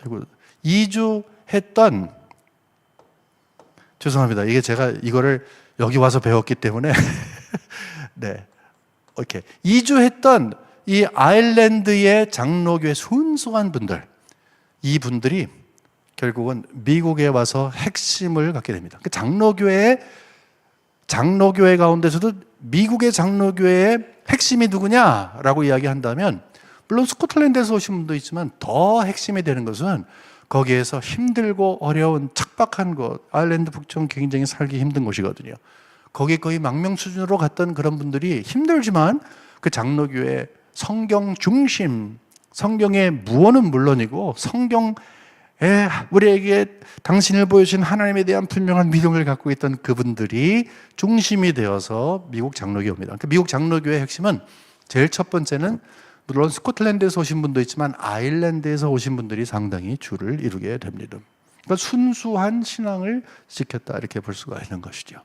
죄송합니다. 이게 제가 이거를 여기 와서 배웠기 때문에 네, 오케이. 이주했던 이 아일랜드의 장로교회 순수한 분들, 이 분들이 결국은 미국에 와서 핵심을 갖게 됩니다. 그 장로교회 가운데서도 미국의 장로교회의 핵심이 누구냐라고 이야기한다면 물론 스코틀랜드에서 오신 분도 있지만 더 핵심이 되는 것은 거기에서 힘들고 어려운 척박한 곳, 아일랜드 북쪽 굉장히 살기 힘든 곳이거든요. 거기 거의 망명 수준으로 갔던 그런 분들이 힘들지만 그 장로교회 성경 중심, 성경의 무언은 물론이고 성경에 우리에게 당신을 보여주신 하나님에 대한 분명한 믿음을 갖고 있던 그분들이 중심이 되어서 미국 장로교입니다. 그 미국 장로교의 핵심은 제일 첫 번째는 물론 스코틀랜드에서 오신 분도 있지만 아일랜드에서 오신 분들이 상당히 주를 이루게 됩니다. 그러니까 순수한 신앙을 지켰다 이렇게 볼 수가 있는 것이죠.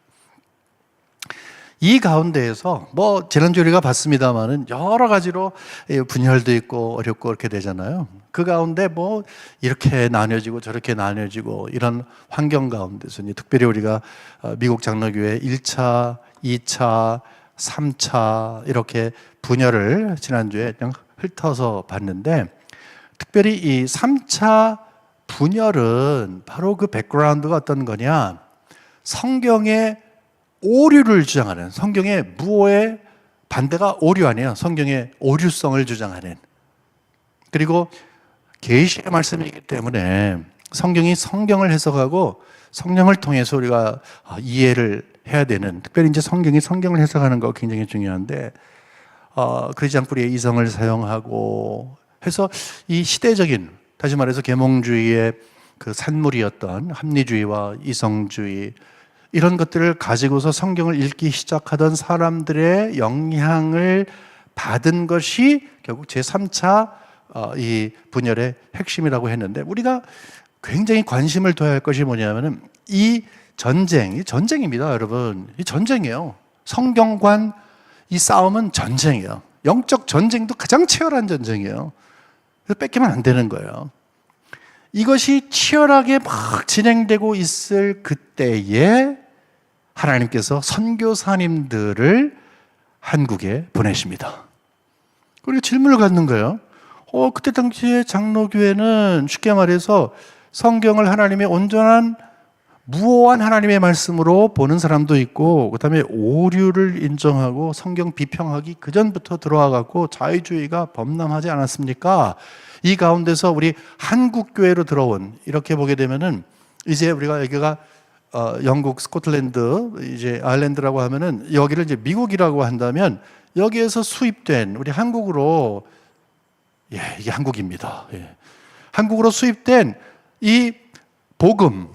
이 가운데에서 지난주에 우리가 봤습니다만은 여러 가지로 분열도 있고 어렵고 그렇게 되잖아요. 그 가운데 이렇게 나뉘어지고 저렇게 나뉘어지고 이런 환경 가운데서 특별히 우리가 미국 장로교회 1차, 2차, 3차 이렇게 분열을 지난주에 그냥 훑어서 봤는데 특별히 이 3차 분열은 바로 그 백그라운드가 어떤 거냐, 성경의 오류를 주장하는, 성경의 무오의 반대가 오류 아니에요. 성경의 오류성을 주장하는, 그리고 계시의 말씀이기 때문에 성경이 성경을 해석하고 성령을 통해서 우리가 이해를 해야 되는, 특별히 이제 성경이 성경을 해석하는 거 굉장히 중요한데 그러지 않고 우리의 이성을 사용하고 해서 이 시대적인, 다시 말해서 계몽주의의 그 산물이었던 합리주의와 이성주의 이런 것들을 가지고서 성경을 읽기 시작하던 사람들의 영향을 받은 것이 결국 제3차 이 분열의 핵심이라고 했는데, 우리가 굉장히 관심을 둬야 할 것이 뭐냐면은 이 전쟁입니다, 여러분. 이 전쟁이에요. 성경관 이 싸움은 전쟁이에요. 영적 전쟁도 가장 치열한 전쟁이에요. 그래서 뺏기면 안 되는 거예요. 이것이 치열하게 막 진행되고 있을 그때에 하나님께서 선교사님들을 한국에 보내십니다. 그리고 질문을 갖는 거예요. 그때 당시에 장로교회는 쉽게 말해서 성경을 하나님의 온전한 무오한 하나님의 말씀으로 보는 사람도 있고, 그 다음에 오류를 인정하고 성경 비평하기 그 전부터 들어와갖고 자유주의가 범람하지 않았습니까? 이 가운데서 우리 한국교회로 들어온, 이렇게 보게 되면은 이제 우리가 여기가 영국, 스코틀랜드, 이제 아일랜드라고 하면은 여기를 이제 미국이라고 한다면 여기에서 수입된 우리 한국으로, 이게 한국입니다. 한국으로 수입된 이 복음,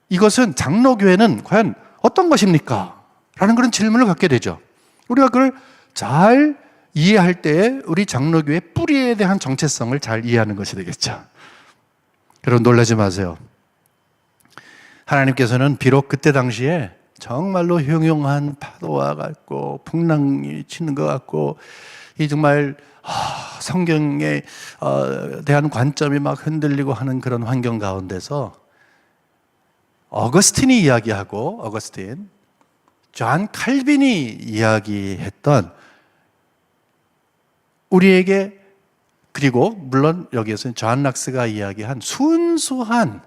이것은 장로교회는 과연 어떤 것입니까? 라는 그런 질문을 갖게 되죠. 우리가 그걸 잘 이해할 때 우리 장로교의 뿌리에 대한 정체성을 잘 이해하는 것이 되겠죠. 여러분 놀라지 마세요. 하나님께서는 비록 그때 당시에 정말로 흉흉한 파도와 같고 풍랑이 치는 것 같고 이 정말 성경에 대한 관점이 막 흔들리고 하는 그런 환경 가운데서 어거스틴이 이야기하고 존 칼빈이 이야기했던 우리에게, 그리고 물론 여기에서는 존 락스가 이야기한 순수한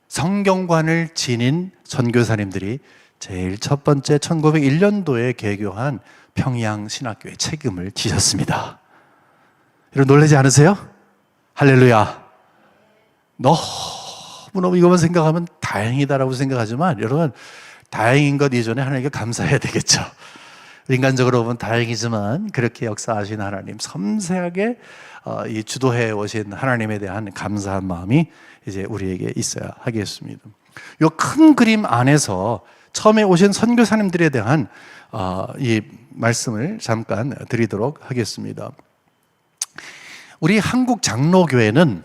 성경관을 지닌 선교사님들이 제일 첫 번째 1901년도에 개교한 평양신학교의 책임을 지셨습니다. 여러분 놀라지 않으세요? 할렐루야. 너무너무 이것만 생각하면 다행이다라고 생각하지만 여러분, 다행인 것 이전에 하나님께 감사해야 되겠죠. 인간적으로 보면 다행이지만 그렇게 역사하신 하나님, 섬세하게 이 주도해 오신 하나님에 대한 감사한 마음이 이제 우리에게 있어야 하겠습니다. 이 큰 그림 안에서 처음에 오신 선교사님들에 대한 이 말씀을 잠깐 드리도록 하겠습니다. 우리 한국 장로교회는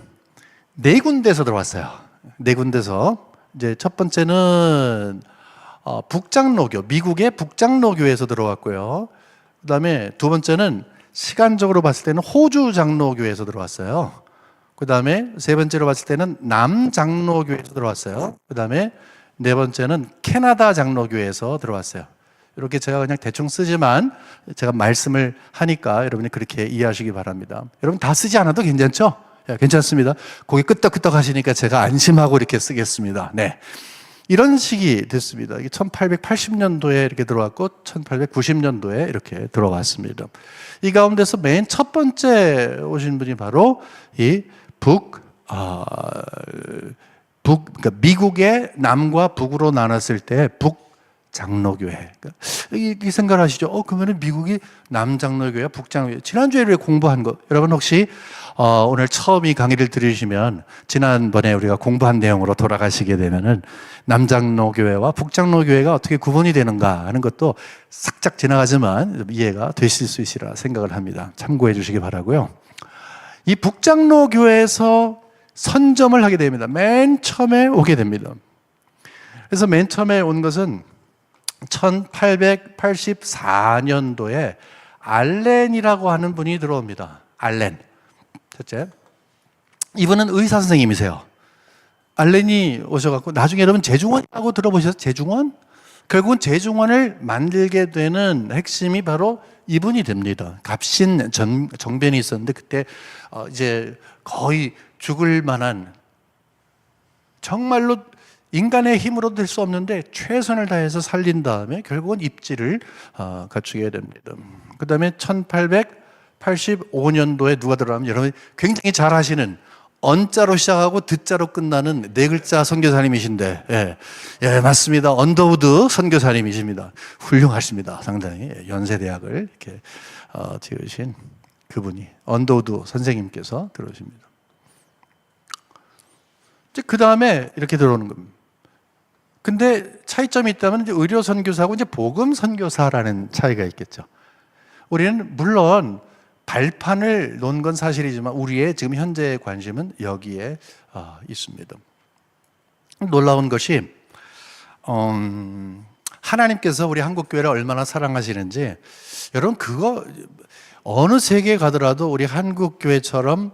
네 군데에서 들어왔어요. 네 군데서. 이제 첫 번째는 북장로교, 미국의 북장로교에서 들어왔고요. 그 다음에 두 번째는 시간적으로 봤을 때는 호주 장로교에서 들어왔어요. 그 다음에 세 번째로 봤을 때는 남장로교에서 들어왔어요. 그 다음에 네 번째는 캐나다 장로교에서 들어왔어요. 이렇게 제가 그냥 대충 쓰지만 제가 말씀을 하니까 여러분이 그렇게 이해하시기 바랍니다. 여러분 다 쓰지 않아도 괜찮죠? 괜찮습니다. 거기 끄떡끄떡 하시니까 제가 안심하고 이렇게 쓰겠습니다. 네. 이런 식이 됐습니다. 1880년도에 이렇게 들어왔고 1890년도에 이렇게 들어왔습니다. 이 가운데서 맨 첫 번째 오신 분이 바로 이 그러니까 미국의 남과 북으로 나눴을 때 북장로교회. 이 생각을 하시죠? 그러면 미국이 남장로교회야, 북장로교회. 지난주에 공부한 거, 여러분 혹시 오늘 처음 이 강의를 들으시면 지난번에 우리가 공부한 내용으로 돌아가시게 되면은 남장로교회와 북장로교회가 어떻게 구분이 되는가 하는 것도 싹짝 지나가지만 이해가 되실 수 있으리라 생각을 합니다. 참고해 주시기 바라고요. 이 북장로교회에서 선점을 하게 됩니다. 맨 처음에 오게 됩니다. 그래서 맨 처음에 온 것은 1884년도에 알렌이라고 하는 분이 들어옵니다. 알렌. 첫째, 이분은 의사 선생님이세요. 알렌이 오셔갖고 나중에 여러분 제중원이라고 들어보셨어요? 제중원? 결국은 제중원을 만들게 되는 핵심이 바로 이분이 됩니다. 갑신 정변이 있었는데 그때 이제 거의 죽을 만한, 정말로 인간의 힘으로 될 수 없는데 최선을 다해서 살린 다음에 결국은 입지를 갖추게 됩니다. 그 다음에 1885년도에 누가 들어가면 여러분이 굉장히 잘 아시는 언자로 시작하고 듣자로 끝나는 네 글자 선교사님이신데, 예, 맞습니다. 언더우드 선교사님이십니다. 훌륭하십니다. 상당히 연세대학을 이렇게 지으신 그분이 언더우드 선생님께서 들어오십니다. 그 다음에 이렇게 들어오는 겁니다. 근데 차이점이 있다면 이제 의료 선교사하고 이제 복음 선교사라는 차이가 있겠죠. 우리는 물론 발판을 놓은 건 사실이지만 우리의 지금 현재의 관심은 여기에 있습니다. 놀라운 것이 하나님께서 우리 한국교회를 얼마나 사랑하시는지, 여러분 그거 어느 세계에 가더라도 우리 한국교회처럼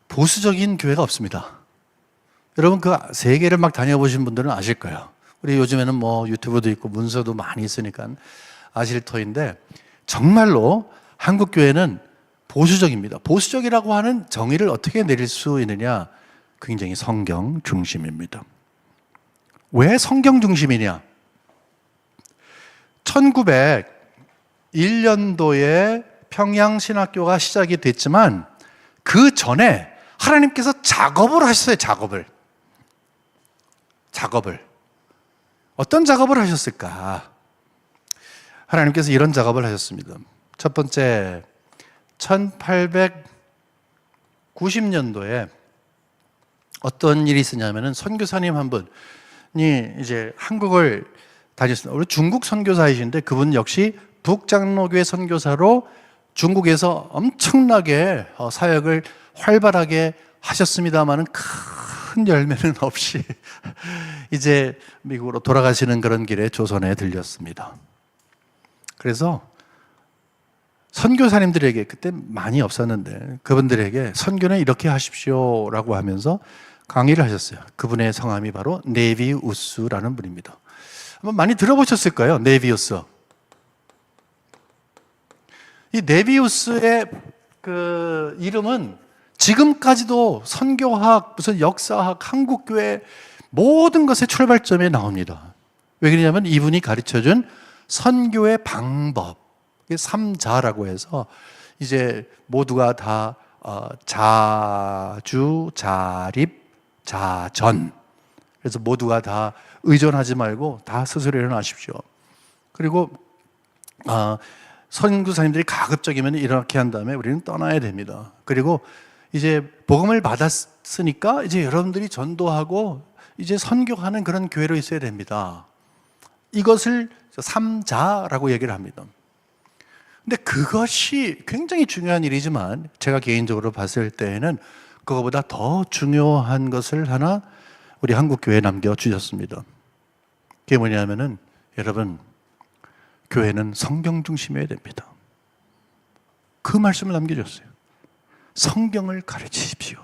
보수적인 교회가 없습니다. 여러분 그 세계를 막 다녀보신 분들은 아실 거예요. 우리 요즘에는 뭐 유튜브도 있고 문서도 많이 있으니까 아실 터인데 정말로 한국교회는 보수적입니다. 보수적이라고 하는 정의를 어떻게 내릴 수 있느냐? 굉장히 성경 중심입니다. 왜 성경 중심이냐? 1901년도에 평양신학교가 시작이 됐지만 그 전에 하나님께서 작업을 하셨어요. 작업을. 어떤 작업을 하셨을까? 하나님께서 이런 작업을 하셨습니다. 첫 번째, 1890년도에 어떤 일이 있었냐면은 선교사님 한 분이 이제 한국을 다녔습니다. 우리 중국 선교사이신데 그분 역시 북장로교회 선교사로 중국에서 엄청나게 사역을 활발하게 하셨습니다만은 큰 열매는 없이 이제 미국으로 돌아가시는 그런 길에 조선에 들렸습니다. 그래서 선교사님들에게 그때 많이 없었는데 그분들에게 선교는 이렇게 하십시오라고 하면서 강의를 하셨어요. 그분의 성함이 바로 네비우스라는 분입니다. 한번 많이 들어보셨을 거예요. 네비우스. 이 네비우스의 그 이름은 지금까지도 선교학, 무슨 역사학, 한국교회 모든 것의 출발점에 나옵니다. 왜 그러냐면 이분이 가르쳐준 선교의 방법, 삼자라고 해서 이제 모두가 다 자주, 자립, 자전. 그래서 모두가 다 의존하지 말고 다 스스로 일어나십시오. 그리고 선교사님들이 가급적이면 이렇게 한 다음에 우리는 떠나야 됩니다. 그리고 이제 복음을 받았으니까 이제 여러분들이 전도하고 이제 선교하는 그런 교회로 있어야 됩니다. 이것을 삼자라고 얘기를 합니다. 근데 그것이 굉장히 중요한 일이지만 제가 개인적으로 봤을 때에는 그거보다 더 중요한 것을 하나 우리 한국 교회에 남겨주셨습니다. 그게 뭐냐면은 여러분, 교회는 성경 중심이어야 됩니다. 그 말씀을 남겨줬어요. 성경을 가르치십시오.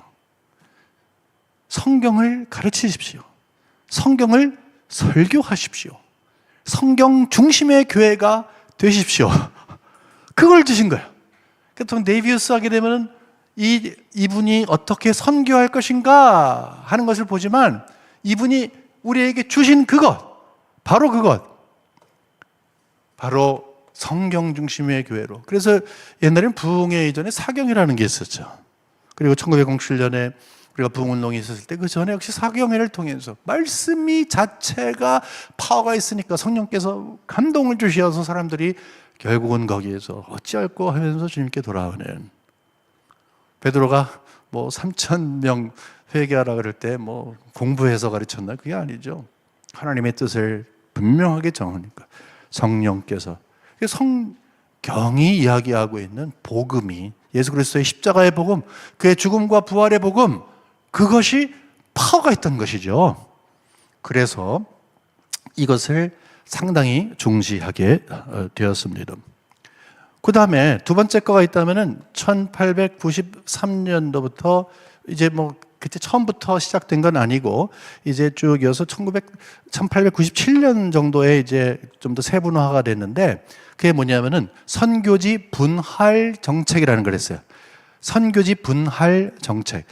성경을 가르치십시오. 성경을 설교하십시오. 성경 중심의 교회가 되십시오. 그걸 주신 거예요. 보통 네비우스 하게 되면 이분이 어떻게 선교할 것인가 하는 것을 보지만 이분이 우리에게 주신 그것, 바로 그것, 바로 성경 중심의 교회로. 그래서 옛날엔 부흥회 이전에 사경회라는 게 있었죠. 그리고 1907년에 우리가 부흥운동이 있었을 때 그 전에 역시 사경회를 통해서 말씀이 자체가 파워가 있으니까 성령께서 감동을 주셔서 사람들이 결국은 거기에서 어찌할꼬 하면서 주님께 돌아오는. 베드로가 뭐 3,000명 회개하라 그럴 때 뭐 공부해서 가르쳤나? 그게 아니죠. 하나님의 뜻을 분명하게 정하니까 성령께서, 성경이 이야기하고 있는 복음이, 예수 그리스도의 십자가의 복음, 그의 죽음과 부활의 복음, 그것이 파워가 있던 것이죠. 그래서 이것을 상당히 중시하게 되었습니다. 그 다음에 두 번째 거가 있다면은 1893년도부터 이제 뭐 그때 처음부터 시작된 건 아니고 이제 쭉 이어서 1897년 정도에 이제 좀 더 세분화가 됐는데 그게 뭐냐면은 선교지 분할 정책이라는 걸 했어요. 선교지 분할 정책.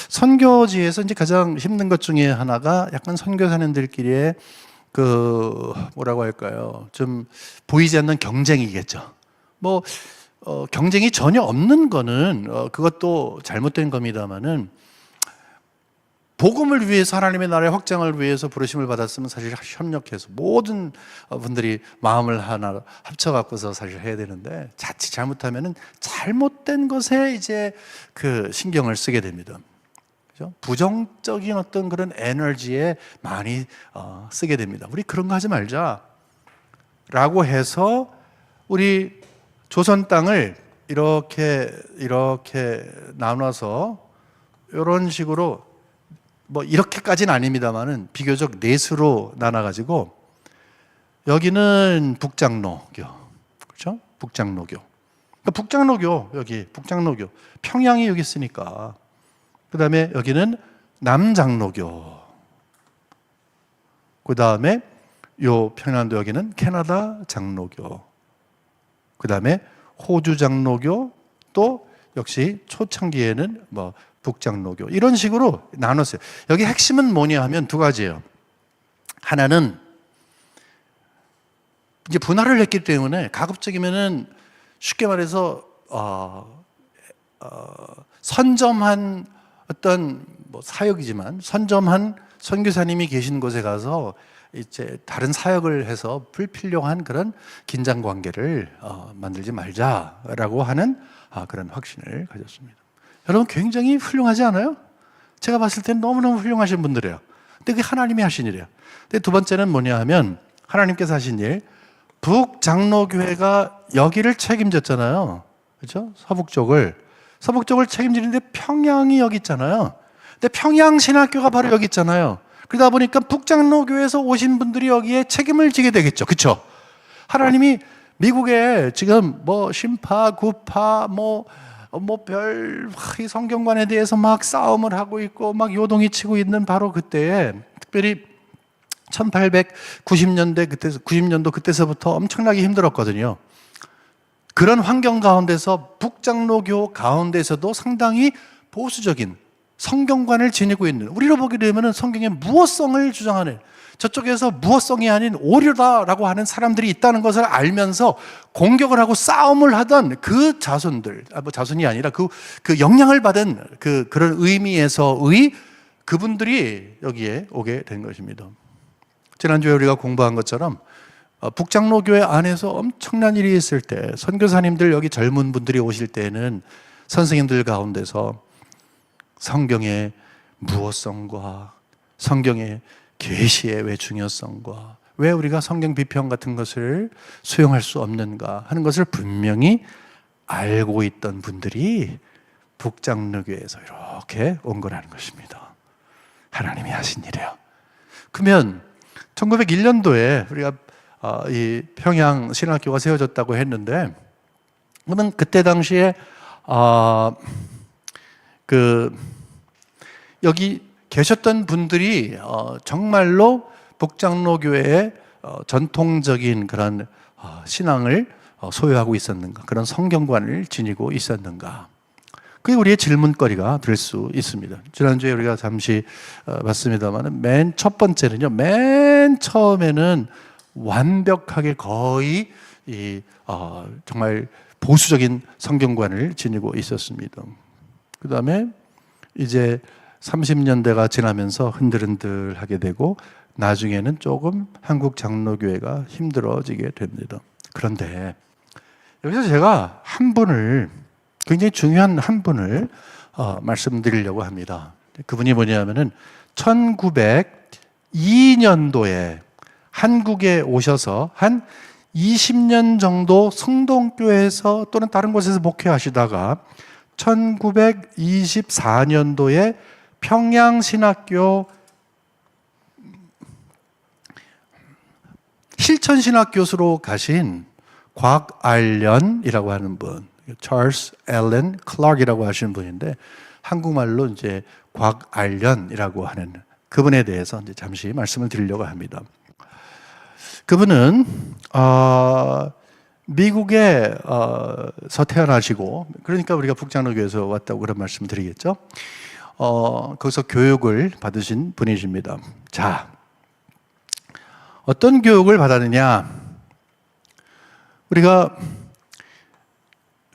선교지에서 이제 가장 힘든 것 중에 하나가 약간 선교사님들끼리의 그 뭐라고 할까요? 좀 보이지 않는 경쟁이겠죠. 뭐 경쟁이 전혀 없는 거는 그것도 잘못된 겁니다만은 복음을 위해서 하나님의 나라의 확장을 위해서 부르심을 받았으면 사실 협력해서 모든 분들이 마음을 하나 합쳐갖고서 사실 해야 되는데 자칫 잘못하면은 잘못된 것에 이제 그 신경을 쓰게 됩니다. 그죠? 부정적인 어떤 그런 에너지에 많이 쓰게 됩니다. 우리 그런 거 하지 말자라고 해서 우리 조선 땅을 이렇게 나눠서 이런 식으로 뭐 이렇게까지는 아닙니다만은 비교적 넷으로 나눠가지고 여기는 북장로교, 그렇죠? 북장로교. 그러니까 북장로교 여기 북장로교 평양이 여기 있으니까 그 다음에 여기는 남장로교. 그 다음에 요 평양도 여기는 캐나다 장로교. 그 다음에 호주 장로교, 또 역시 초창기에는 뭐 북장로교, 이런 식으로 나눴어요. 여기 핵심은 뭐냐 하면 두 가지예요. 하나는 이제 분할을 했기 때문에 가급적이면은 쉽게 말해서 선점한 어떤 뭐 사역이지만 선점한 선교사님이 계신 곳에 가서 이제 다른 사역을 해서 불필요한 그런 긴장 관계를 만들지 말자라고 하는 그런 확신을 가졌습니다. 여러분 굉장히 훌륭하지 않아요? 제가 봤을 땐 너무너무 훌륭하신 분들이에요. 근데 그게 하나님이 하신 일이에요. 근데 두 번째는 뭐냐 하면 하나님께서 하신 일, 북장로교회가 여기를 책임졌잖아요. 그렇죠? 서북 쪽을 책임지는데 평양이 여기 있잖아요. 근데 평양신학교가 바로 여기 있잖아요. 그러다 보니까 북장로교회에서 오신 분들이 여기에 책임을 지게 되겠죠. 그렇죠? 하나님이 미국에 지금 뭐 신파, 구파, 이 성경관에 대해서 막 싸움을 하고 있고 막 요동이 치고 있는 바로 그때에, 특별히 1890년대 90년도 그때서부터 엄청나게 힘들었거든요. 그런 환경 가운데서 북장로교 가운데서도 상당히 보수적인 성경관을 지니고 있는, 우리로 보게 되면 성경의 무어성을 주장하는, 저쪽에서 무어성이 아닌 오류다라고 하는 사람들이 있다는 것을 알면서 공격을 하고 싸움을 하던 그 자손들, 자손이 아니라 그 영향을 받은 그런 의미에서의 그분들이 여기에 오게 된 것입니다. 지난주에 우리가 공부한 것처럼 북장로교회 안에서 엄청난 일이 있을 때, 선교사님들 여기 젊은 분들이 오실 때에는 선생님들 가운데서 성경의 무어성과 성경의 계시의 왜 중요성과 왜 우리가 성경 비평 같은 것을 수용할 수 없는가 하는 것을 분명히 알고 있던 분들이 북장로교회에서 이렇게 온 거라는 것입니다. 하나님이 하신 일이에요. 그러면 1901년도에 우리가 이 평양 신학교가 세워졌다고 했는데, 그러면 그때 당시에 여기 계셨던 분들이 정말로 북장로교회의 전통적인 그런 신앙을 소유하고 있었는가, 그런 성경관을 지니고 있었는가, 그게 우리의 질문거리가 될 수 있습니다. 지난주에 우리가 잠시 봤습니다만, 맨 첫 번째는요, 맨 처음에는 완벽하게 거의 정말 보수적인 성경관을 지니고 있었습니다. 그 다음에 이제 30년대가 지나면서 흔들흔들하게 되고 나중에는 조금 한국 장로교회가 힘들어지게 됩니다. 그런데 여기서 제가 한 분을, 굉장히 중요한 한 분을 말씀드리려고 합니다. 그분이 뭐냐면은 1902년도에 한국에 오셔서 한 20년 정도 성동교회에서 또는 다른 곳에서 목회하시다가 1924년도에 평양신학교 실천신학교수로 가신 곽알련이라고 하는 분, 찰스 앨런 클락이라고 하시는 분인데, 한국말로 이제 곽알련이라고 하는 그분에 대해서 이제 잠시 말씀을 드리려고 합니다. 그분은 미국에서 태어나시고, 그러니까 우리가 북장로교회에서 왔다고 그런 말씀을 드리겠죠. 거기서 교육을 받으신 분이십니다. 자, 어떤 교육을 받았느냐? 우리가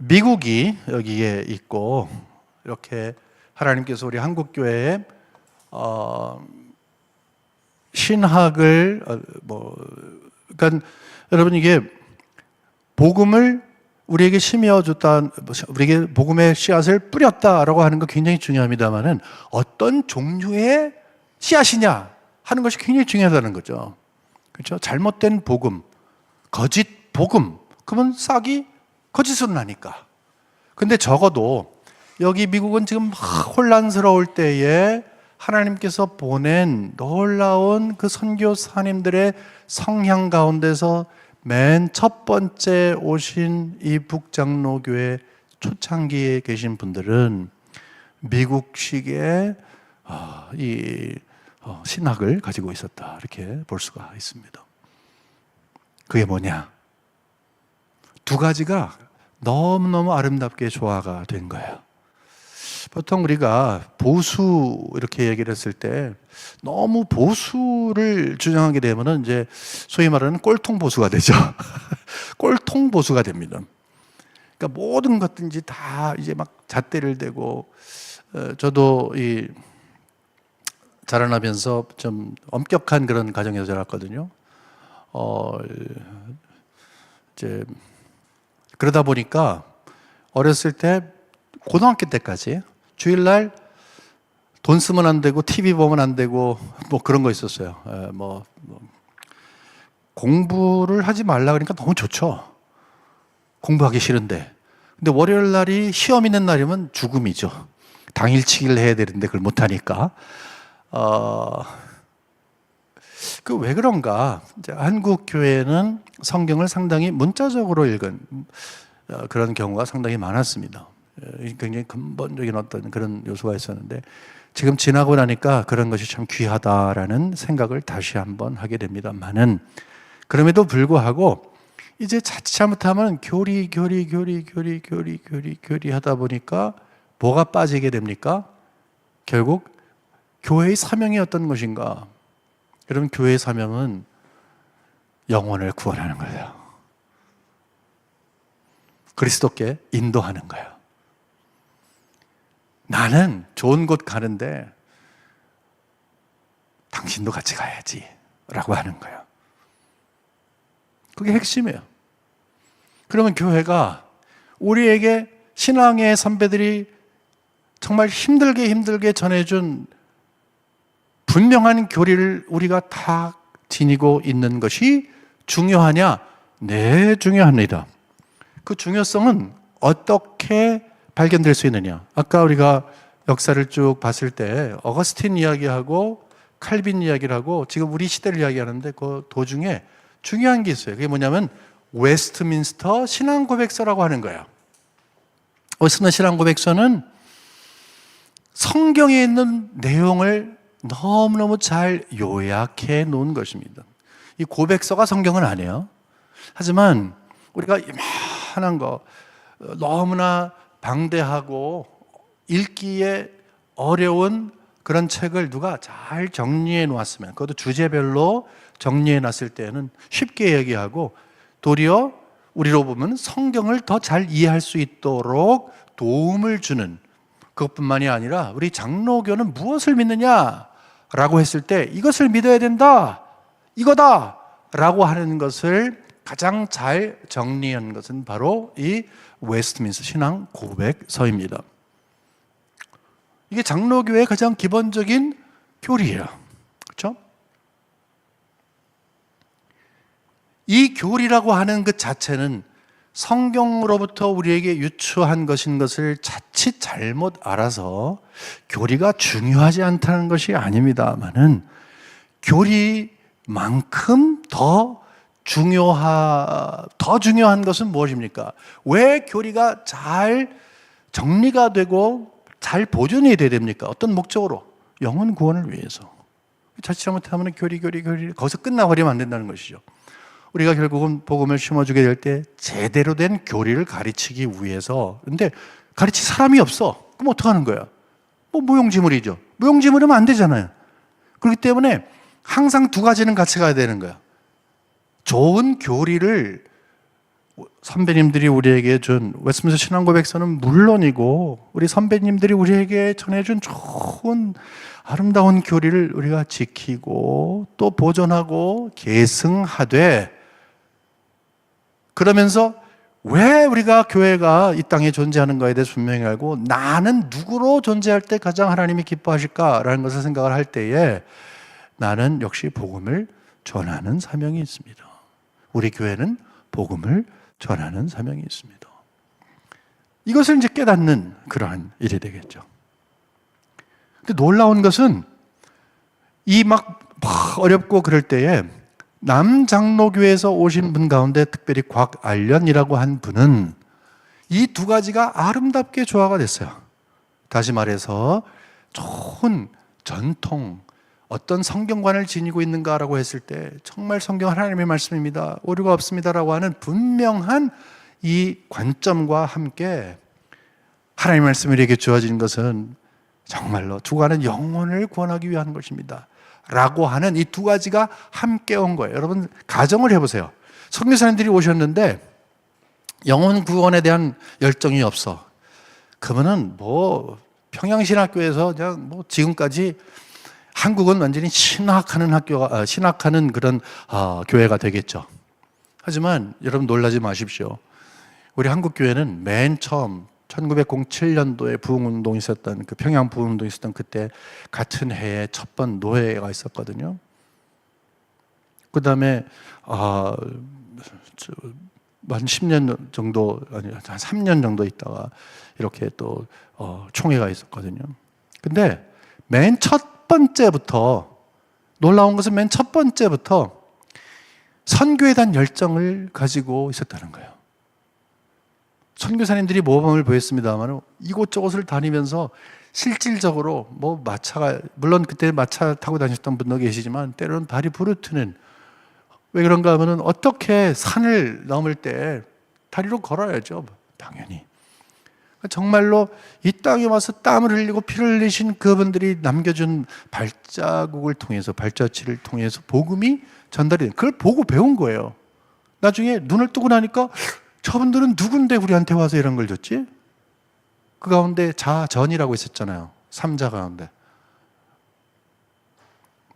미국이 여기에 있고, 이렇게 하나님께서 우리 한국교회에 신학을 그러니까 여러분, 이게 복음을 우리에게 심어줬다, 우리에게 복음의 씨앗을 뿌렸다라고 하는 거 굉장히 중요합니다만은 어떤 종류의 씨앗이냐 하는 것이 굉장히 중요하다는 거죠. 그렇죠? 잘못된 복음, 거짓 복음, 그러면 싹이 거짓으로 나니까. 근데 적어도 여기 미국은 지금 혼란스러울 때에 하나님께서 보낸 놀라운 그 선교사님들의 성향 가운데서 맨 첫 번째 오신 이 북장로교회 초창기에 계신 분들은 미국식의 이 신학을 가지고 있었다, 이렇게 볼 수가 있습니다. 그게 뭐냐? 두 가지가 너무너무 아름답게 조화가 된 거예요. 보통 우리가 보수 이렇게 얘기를 했을 때 너무 보수를 주장하게 되면은 이제 소위 말하는 꼴통 보수가 되죠. 꼴통 보수가 됩니다. 그러니까 모든 것든지 다 이제 막 잣대를 대고, 저도 이 자라나면서 좀 엄격한 그런 가정에서 자랐거든요. 이제 그러다 보니까 어렸을 때 고등학교 때까지 주일날 돈 쓰면 안 되고 TV 보면 안 되고 뭐 그런 거 있었어요. 공부를 하지 말라 그러니까 너무 좋죠. 공부하기 싫은데. 근데 월요일 날이 시험 있는 날이면 죽음이죠. 당일치기를 해야 되는데 그걸 못 하니까. 그 왜 그런가? 이제 한국 교회는 성경을 상당히 문자적으로 읽은 그런 경우가 상당히 많았습니다. 굉장히 근본적인 어떤 그런 요소가 있었는데 지금 지나고 나니까 그런 것이 참 귀하다라는 생각을 다시 한번 하게 됩니다만은 그럼에도 불구하고 이제 자칫 잘못하면 교리 하다 보니까 뭐가 빠지게 됩니까? 결국 교회의 사명이 어떤 것인가? 여러분, 교회의 사명은 영혼을 구원하는 거예요. 그리스도께 인도하는 거예요. 나는 좋은 곳 가는데 당신도 같이 가야지 라고 하는 거예요. 그게 핵심이에요. 그러면 교회가 우리에게 신앙의 선배들이 정말 힘들게 전해준 분명한 교리를 우리가 다 지니고 있는 것이 중요하냐? 네, 중요합니다. 그 중요성은 어떻게 발견될 수 있느냐? 아까 우리가 역사를 쭉 봤을 때 어거스틴 이야기하고 칼빈 이야기를 하고 지금 우리 시대를 이야기하는데 그 도중에 중요한 게 있어요. 그게 뭐냐면 웨스트민스터 신앙고백서라고 하는 거예요. 웨스트민스터 신앙고백서는 성경에 있는 내용을 너무너무 잘 요약해 놓은 것입니다. 이 고백서가 성경은 아니에요. 하지만 우리가 이만한 거 너무나 방대하고 읽기에 어려운 그런 책을 누가 잘 정리해 놓았으면, 그것도 주제별로 정리해 놨을 때는 쉽게 얘기하고 도리어 우리로 보면 성경을 더 잘 이해할 수 있도록 도움을 주는, 그것뿐만이 아니라 우리 장로교는 무엇을 믿느냐라고 했을 때 이것을 믿어야 된다, 이거다 라고 하는 것을 가장 잘 정리한 것은 바로 이 웨스트민스터 신앙 고백서입니다. 이게 장로교의 가장 기본적인 교리예요. 그렇죠? 이 교리라고 하는 그 자체는 성경으로부터 우리에게 유추한 것인 것을 자칫 잘못 알아서 교리가 중요하지 않다는 것이 아닙니다만은 교리만큼 더 중요한 것은 무엇입니까? 왜 교리가 잘 정리가 되고 잘 보존이 돼야 됩니까? 어떤 목적으로? 영혼 구원을 위해서. 자칫 잘못하면 교리 거기서 끝나버리면 안 된다는 것이죠. 우리가 결국은 복음을 심어주게 될 때 제대로 된 교리를 가르치기 위해서, 근데 가르칠 사람이 없어. 그럼 어떡하는 거야? 무용지물이죠. 무용지물이면 안 되잖아요. 그렇기 때문에 항상 두 가지는 같이 가야 되는 거야. 좋은 교리를 선배님들이 우리에게 준 웨스트민스터 신앙고백서는 물론이고 우리 선배님들이 우리에게 전해준 좋은 아름다운 교리를 우리가 지키고 또 보존하고 계승하되, 그러면서 왜 우리가 교회가 이 땅에 존재하는 것에 대해서 분명히 알고 나는 누구로 존재할 때 가장 하나님이 기뻐하실까라는 것을 생각을 할 때에 나는 역시 복음을 전하는 사명이 있습니다. 우리 교회는 복음을 전하는 사명이 있습니다. 이것을 이제 깨닫는 그러한 일이 되겠죠. 근데 놀라운 것은 이 막 어렵고 그럴 때에 남장로교에서 오신 분 가운데 특별히 곽알련이라고 한 분은 이 두 가지가 아름답게 조화가 됐어요. 다시 말해서 좋은 전통, 어떤 성경관을 지니고 있는가라고 했을 때 정말 성경 하나님의 말씀입니다, 오류가 없습니다라고 하는 분명한 이 관점과 함께 하나님의 말씀이 우리에게 주어진 것은 정말로 주관은 영혼을 구원하기 위한 것입니다 라고 하는 이 두 가지가 함께 온 거예요. 여러분, 가정을 해보세요. 선교사님들이 오셨는데 영혼 구원에 대한 열정이 없어. 그러면은 평양신학교에서 그냥 지금까지 한국은 완전히 신학하는 그런 교회가 되겠죠. 하지만 여러분 놀라지 마십시오. 우리 한국 교회는 맨 처음 1907년도에 부흥운동이 있었던 그 평양 부흥운동이 있었던 그때 같은 해에 첫 번 노예가 있었거든요. 그 다음에 한 10년 정도, 아니 한 3년 정도 있다가 이렇게 또 총회가 있었거든요. 근데 맨 첫 번째부터 놀라운 것은 맨 첫 번째부터 선교에 대한 열정을 가지고 있었다는 거예요. 선교사님들이 모범을 보였습니다만 이곳저곳을 다니면서 실질적으로 뭐 마차가, 물론 그때 마차 타고 다녔던 분도 계시지만 때로는 발이 부르트는, 왜 그런가 하면은 어떻게 산을 넘을 때 다리로 걸어야죠, 당연히. 정말로 이 땅에 와서 땀을 흘리고 피를 흘리신 그분들이 남겨준 발자국을 통해서, 발자취를 통해서 복음이 전달이 된, 그걸 보고 배운 거예요. 나중에 눈을 뜨고 나니까 저분들은 누군데 우리한테 와서 이런 걸 줬지? 그 가운데 자전이라고 있었잖아요. 3자 가운데.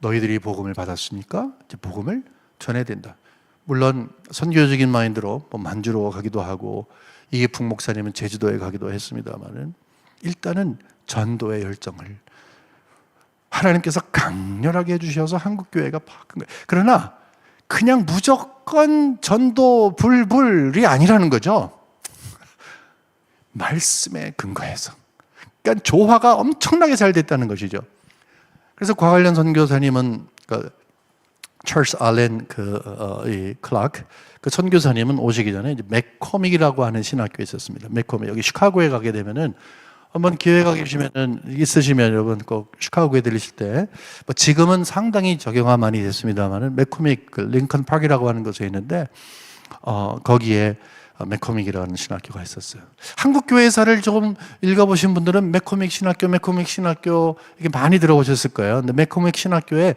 너희들이 복음을 받았으니까 이제 복음을 전해야 된다. 물론 선교적인 마인드로 뭐 만주로 가기도 하고 이계풍 목사님은 제주도에 가기도 했습니다만은 일단은 전도의 열정을 하나님께서 강렬하게 해주셔서 한국교회가 바꾼 거예요. 그러나 그냥 무조건 전도 불불이 아니라는 거죠. 말씀에 근거해서. 그러니까 조화가 엄청나게 잘 됐다는 것이죠. 그래서 과관련 선교사님은 찰스 알렌 클라크 그 선교사님은 오시기 전에 이제 맥코믹이라고 하는 신학교에 있었습니다. 맥코믹, 여기 시카고에 가게 되면은 한번 기회가 있으시면 여러분 꼭 시카고에 들리실 때, 뭐 지금은 상당히 적용화 많이 됐습니다만은 맥코믹 링컨 파크라고 하는 곳에 있는데 거기에 맥코믹이라는 신학교가 있었어요. 한국 교회사를 조금 읽어보신 분들은 맥코믹 신학교 이게 많이 들어보셨을 거예요. 근데 맥코믹 신학교의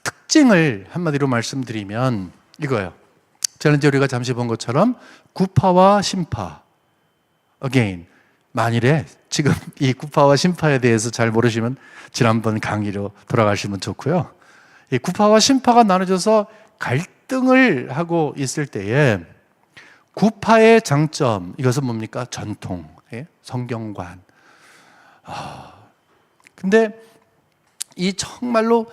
특징을 한마디로 말씀드리면 이거예요. 지난주에 우리가 잠시 본 것처럼 구파와 신파, again. 만일에 지금 이 구파와 신파에 대해서 잘 모르시면 지난번 강의로 돌아가시면 좋고요. 이 구파와 신파가 나눠져서 갈등을 하고 있을 때에 구파의 장점, 이것은 뭡니까? 전통, 성경관. 근데 이 정말로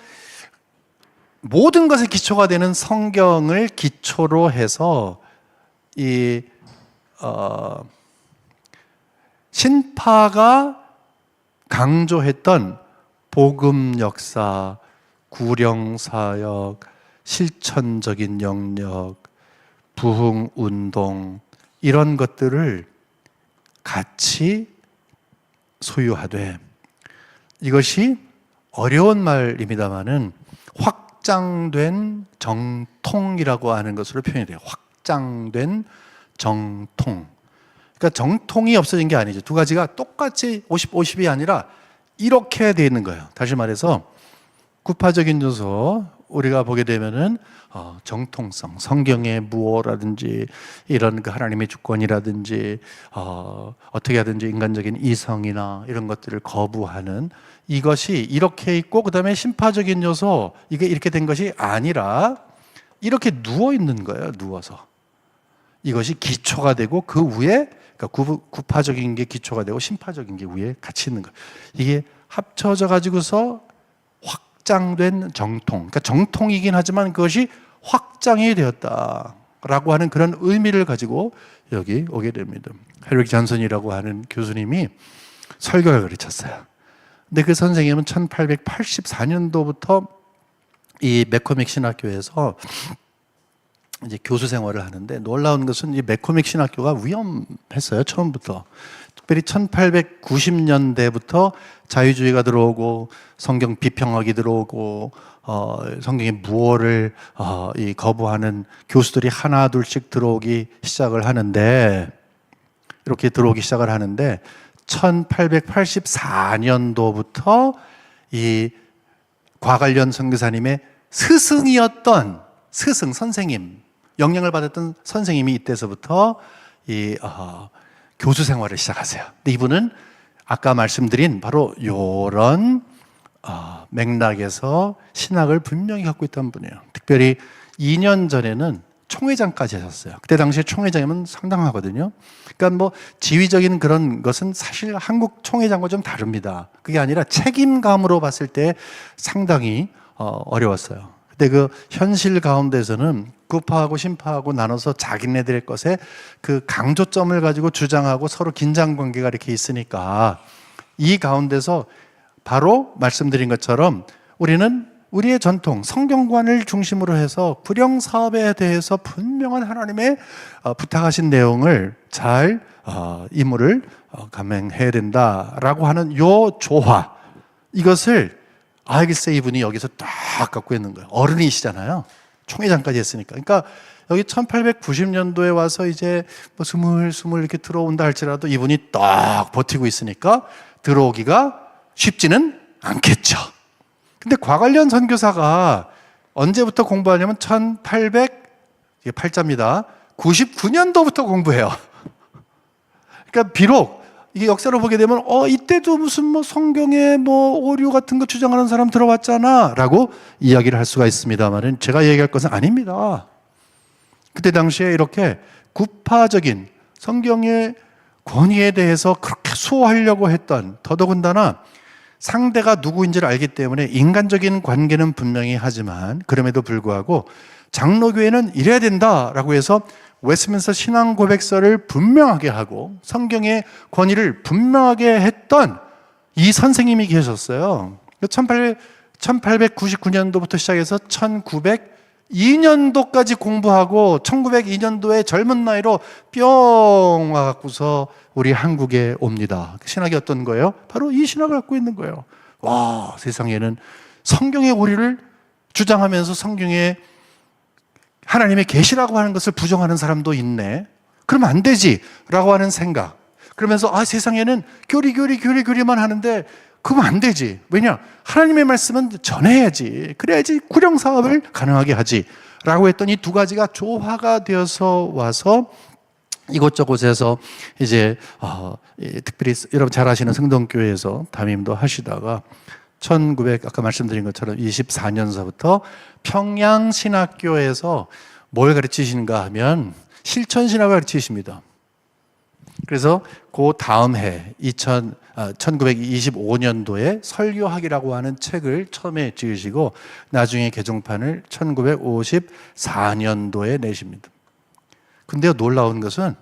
모든 것의 기초가 되는 성경을 기초로 해서 신파가 강조했던 복음 역사, 구령 사역, 실천적인 영역, 부흥 운동, 이런 것들을 같이 소유하되, 이것이 어려운 말입니다만은 확장된 정통이라고 하는 것으로 표현이 돼요. 확장된 정통. 그러니까 정통이 없어진 게 아니죠. 두 가지가 똑같이 50-50이 아니라 이렇게 되어 있는 거예요. 다시 말해서 구파적인 요소, 우리가 보게 되면은 정통성, 성경의 무어라든지 이런 그 하나님의 주권이라든지 어떻게 하든지 인간적인 이성이나 이런 것들을 거부하는, 이것이 이렇게 있고, 그 다음에 신파적인 요소, 이게 이렇게 된 것이 아니라 이렇게 누워 있는 거예요. 누워서. 이것이 기초가 되고 그 위에, 그러니까 구파적인 게 기초가 되고 신파적인 게 위에 같이 있는 거예요. 이게 합쳐져 가지고서 확장된 정통, 그러니까 정통이긴 하지만 그것이 확장이 되었다라고 하는 그런 의미를 가지고 여기 오게 됩니다. 헤릭 잔슨이라고 하는 교수님이 설교를 가르쳤어요. 근데 그 선생님은 1884년도부터 이 맥코믹 신학교에서 이제 교수 생활을 하는데, 놀라운 것은 이 맥코믹 신학교가 위험했어요. 처음부터. 특별히 1890년대부터 자유주의가 들어오고 성경 비평학이 들어오고 성경의 무어를 거부하는 교수들이 하나 둘씩 들어오기 시작을 하는데, 이렇게 들어오기 시작을 하는데 1884년도부터 이 과관련 선교사님의 스승이었던 선생님, 영향을 받았던 선생님이 이때서부터 교수 생활을 시작하세요. 근데 이분은 아까 말씀드린 바로 이런 맥락에서 신학을 분명히 갖고 있던 분이에요. 특별히 2년 전에는 총회장까지 하셨어요. 그때 당시에 총회장이면 상당하거든요. 그러니까 뭐 지휘적인 그런 것은 사실 한국 총회장과 좀 다릅니다. 그게 아니라 책임감으로 봤을 때 상당히 어려웠어요. 근데 그 현실 가운데서는 구파하고 신파하고 나눠서 자기네들의 것에 그 강조점을 가지고 주장하고 서로 긴장 관계가 이렇게 있으니까 이 가운데서 바로 말씀드린 것처럼 우리는 우리의 전통, 성경관을 중심으로 해서 구령 사업에 대해서 분명한 하나님의 부탁하신 내용을 잘 임무를 감행해야 된다라고 하는 요 조화, 이것을 알겠어 이분이 여기서 딱 갖고 있는 거예요. 어른이시잖아요. 총회장까지 했으니까. 그러니까 여기 1890년도에 와서 이제 뭐 스물스물 이렇게 들어온다 할지라도 이분이 딱 버티고 있으니까 들어오기가 쉽지는 않겠죠. 근데 과관련 선교사가 언제부터 공부하냐면 1800, 99년도부터 공부해요. 그러니까 비록 이게 역사를 보게 되면 이때도 무슨 뭐 성경에 뭐 오류 같은 거 주장하는 사람 들어왔잖아 라고 이야기를 할 수가 있습니다만은 제가 얘기할 것은 아닙니다. 그때 당시에 이렇게 구파적인 성경의 권위에 대해서 그렇게 수호하려고 했던, 더더군다나 상대가 누구인지를 알기 때문에 인간적인 관계는 분명히 하지만 그럼에도 불구하고 장로교회는 이래야 된다라고 해서 웨스민스터 신앙고백서를 분명하게 하고 성경의 권위를 분명하게 했던 이 선생님이 계셨어요. 1899년도부터 시작해서 1902년도까지 공부하고 1902년도에 젊은 나이로 뿅 와갖고서 우리 한국에 옵니다. 신학이 어떤 거예요? 바로 이 신학을 갖고 있는 거예요. 와, 세상에는 성경의 오리를 주장하면서 성경에 하나님의 계시라고 하는 것을 부정하는 사람도 있네. 그러면 안 되지 라고 하는 생각. 그러면서 세상에는 교리만 하는데 그러면 안 되지. 왜냐? 하나님의 말씀은 전해야지. 그래야지 구령 사업을 가능하게 하지 라고 했더니 두 가지가 조화가 되어서 와서 이곳저곳에서 이제 특별히 여러분 잘 아시는 성동교회에서 담임도 하시다가 아까 말씀드린 것처럼 24년서부터 평양신학교에서 뭘 가르치시는가 하면 실천신학을 가르치십니다. 그래서 그 다음 해 1925년도에 설교학이라고 하는 책을 처음에 지으시고 나중에 개종판을 1954년도에 내십니다. 근데 놀라운 것은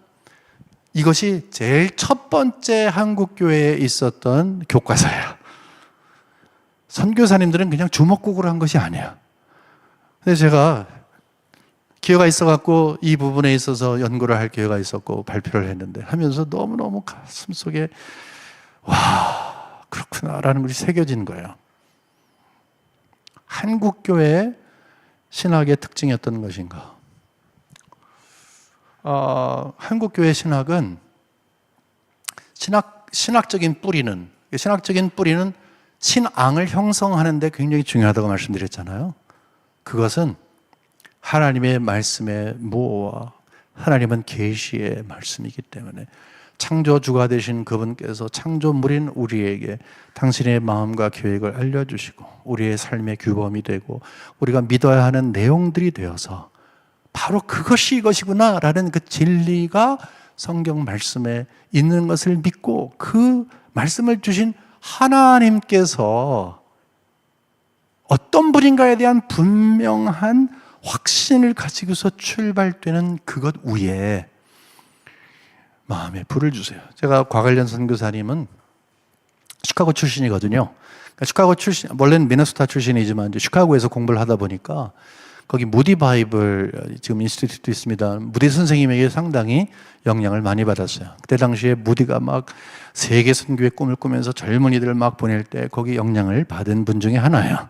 이것이 제일 첫 번째 한국교회에 있었던 교과서예요. 선교사님들은 그냥 주먹구구로 한 것이 아니야. 근데 제가 기회가 있어갖고 이 부분에 있어서 연구를 할 기회가 있었고 발표를 했는데 하면서 너무너무 가슴 속에 와, 그렇구나라는 것이 새겨진 거예요. 한국교회의 신학의 특징이 어떤 것인가? 한국교회 신학은 신학적인 뿌리는 신앙을 형성하는 데 굉장히 중요하다고 말씀드렸잖아요. 그것은 하나님의 말씀의 모호와 하나님은 계시의 말씀이기 때문에 창조주가 되신 그분께서 창조물인 우리에게 당신의 마음과 계획을 알려주시고 우리의 삶의 규범이 되고 우리가 믿어야 하는 내용들이 되어서 바로 그것이 이것이구나 라는 그 진리가 성경 말씀에 있는 것을 믿고 그 말씀을 주신 하나님께서 어떤 분인가에 대한 분명한 확신을 가지고서 출발되는 그것 위에 마음에 불을 주세요. 제가 과관련 선교사님은 시카고 출신이거든요. 그러니까 시카고 출신, 원래는 미네소타 출신이지만 이제 시카고에서 공부를 하다 보니까 거기 무디 바이블 지금 인스티튜트 있습니다. 무디 선생님에게 상당히 영향을 많이 받았어요. 그때 당시에 무디가 막 세계 선교의 꿈을 꾸면서 젊은이들을 막 보낼 때 거기 영향을 받은 분 중에 하나예요.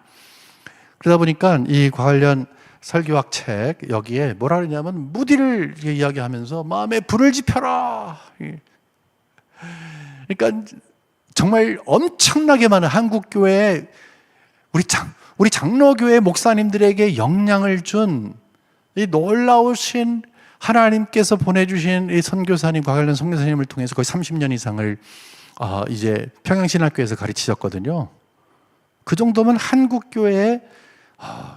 그러다 보니까 이 과관련 설교학 책 여기에 뭐라 그러냐면 무디를 이야기하면서 마음에 불을 지펴라. 그러니까 정말 엄청나게 많은 한국교회 우리 장로교회 목사님들에게 영향을 준 이 놀라우신 하나님께서 보내주신 이 선교사님, 과관련 선교사님을 통해서 거의 30년 이상을 이제 평양신학교에서 가르치셨거든요. 그 정도면 한국교회에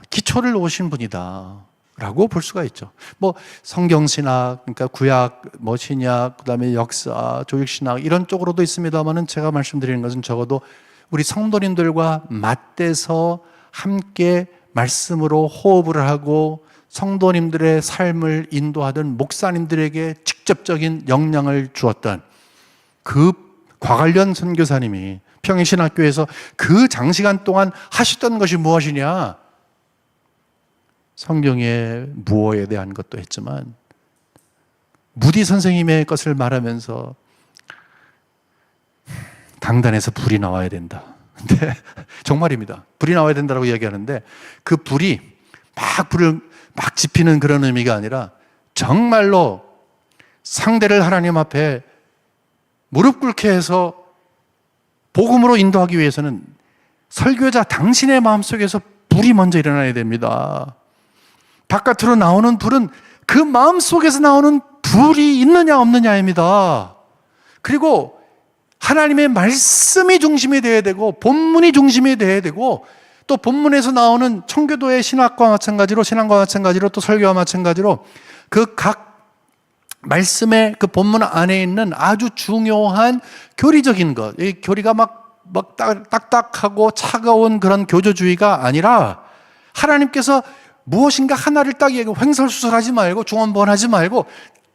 기초를 놓으신 분이다. 라고 볼 수가 있죠. 뭐 성경신학, 그러니까 구약, 뭐 신약, 그다음에 역사, 조직신학 이런 쪽으로도 있습니다만은 제가 말씀드리는 것은 적어도 우리 성도님들과 맞대서 함께 말씀으로 호흡을 하고 성도님들의 삶을 인도하던 목사님들에게 직접적인 영향을 주었던 그 과관련 선교사님이 평행신학교에서 그 장시간 동안 하셨던 것이 무엇이냐? 성경의 무엇에 대한 것도 했지만 무디 선생님의 것을 말하면서 강단에서 불이 나와야 된다. 근데 정말입니다. 불이 나와야 된다고 이야기하는데 그 불이 불을 막 지피는 그런 의미가 아니라 정말로 상대를 하나님 앞에 무릎 꿇게 해서 복음으로 인도하기 위해서는 설교자 당신의 마음속에서 불이 먼저 일어나야 됩니다. 바깥으로 나오는 불은 그 마음속에서 나오는 불이 있느냐 없느냐입니다. 그리고 하나님의 말씀이 중심이 되어야 되고 본문이 중심이 되어야 되고 또 본문에서 나오는 청교도의 신학과 마찬가지로 신앙과 마찬가지로 또 설교와 마찬가지로 그 각 말씀의 그 본문 안에 있는 아주 중요한 교리적인 것, 이 교리가 막 딱딱하고 차가운 그런 교조주의가 아니라 하나님께서 무엇인가 하나를 딱 얘기하고 횡설수설하지 말고 중언부언하지 말고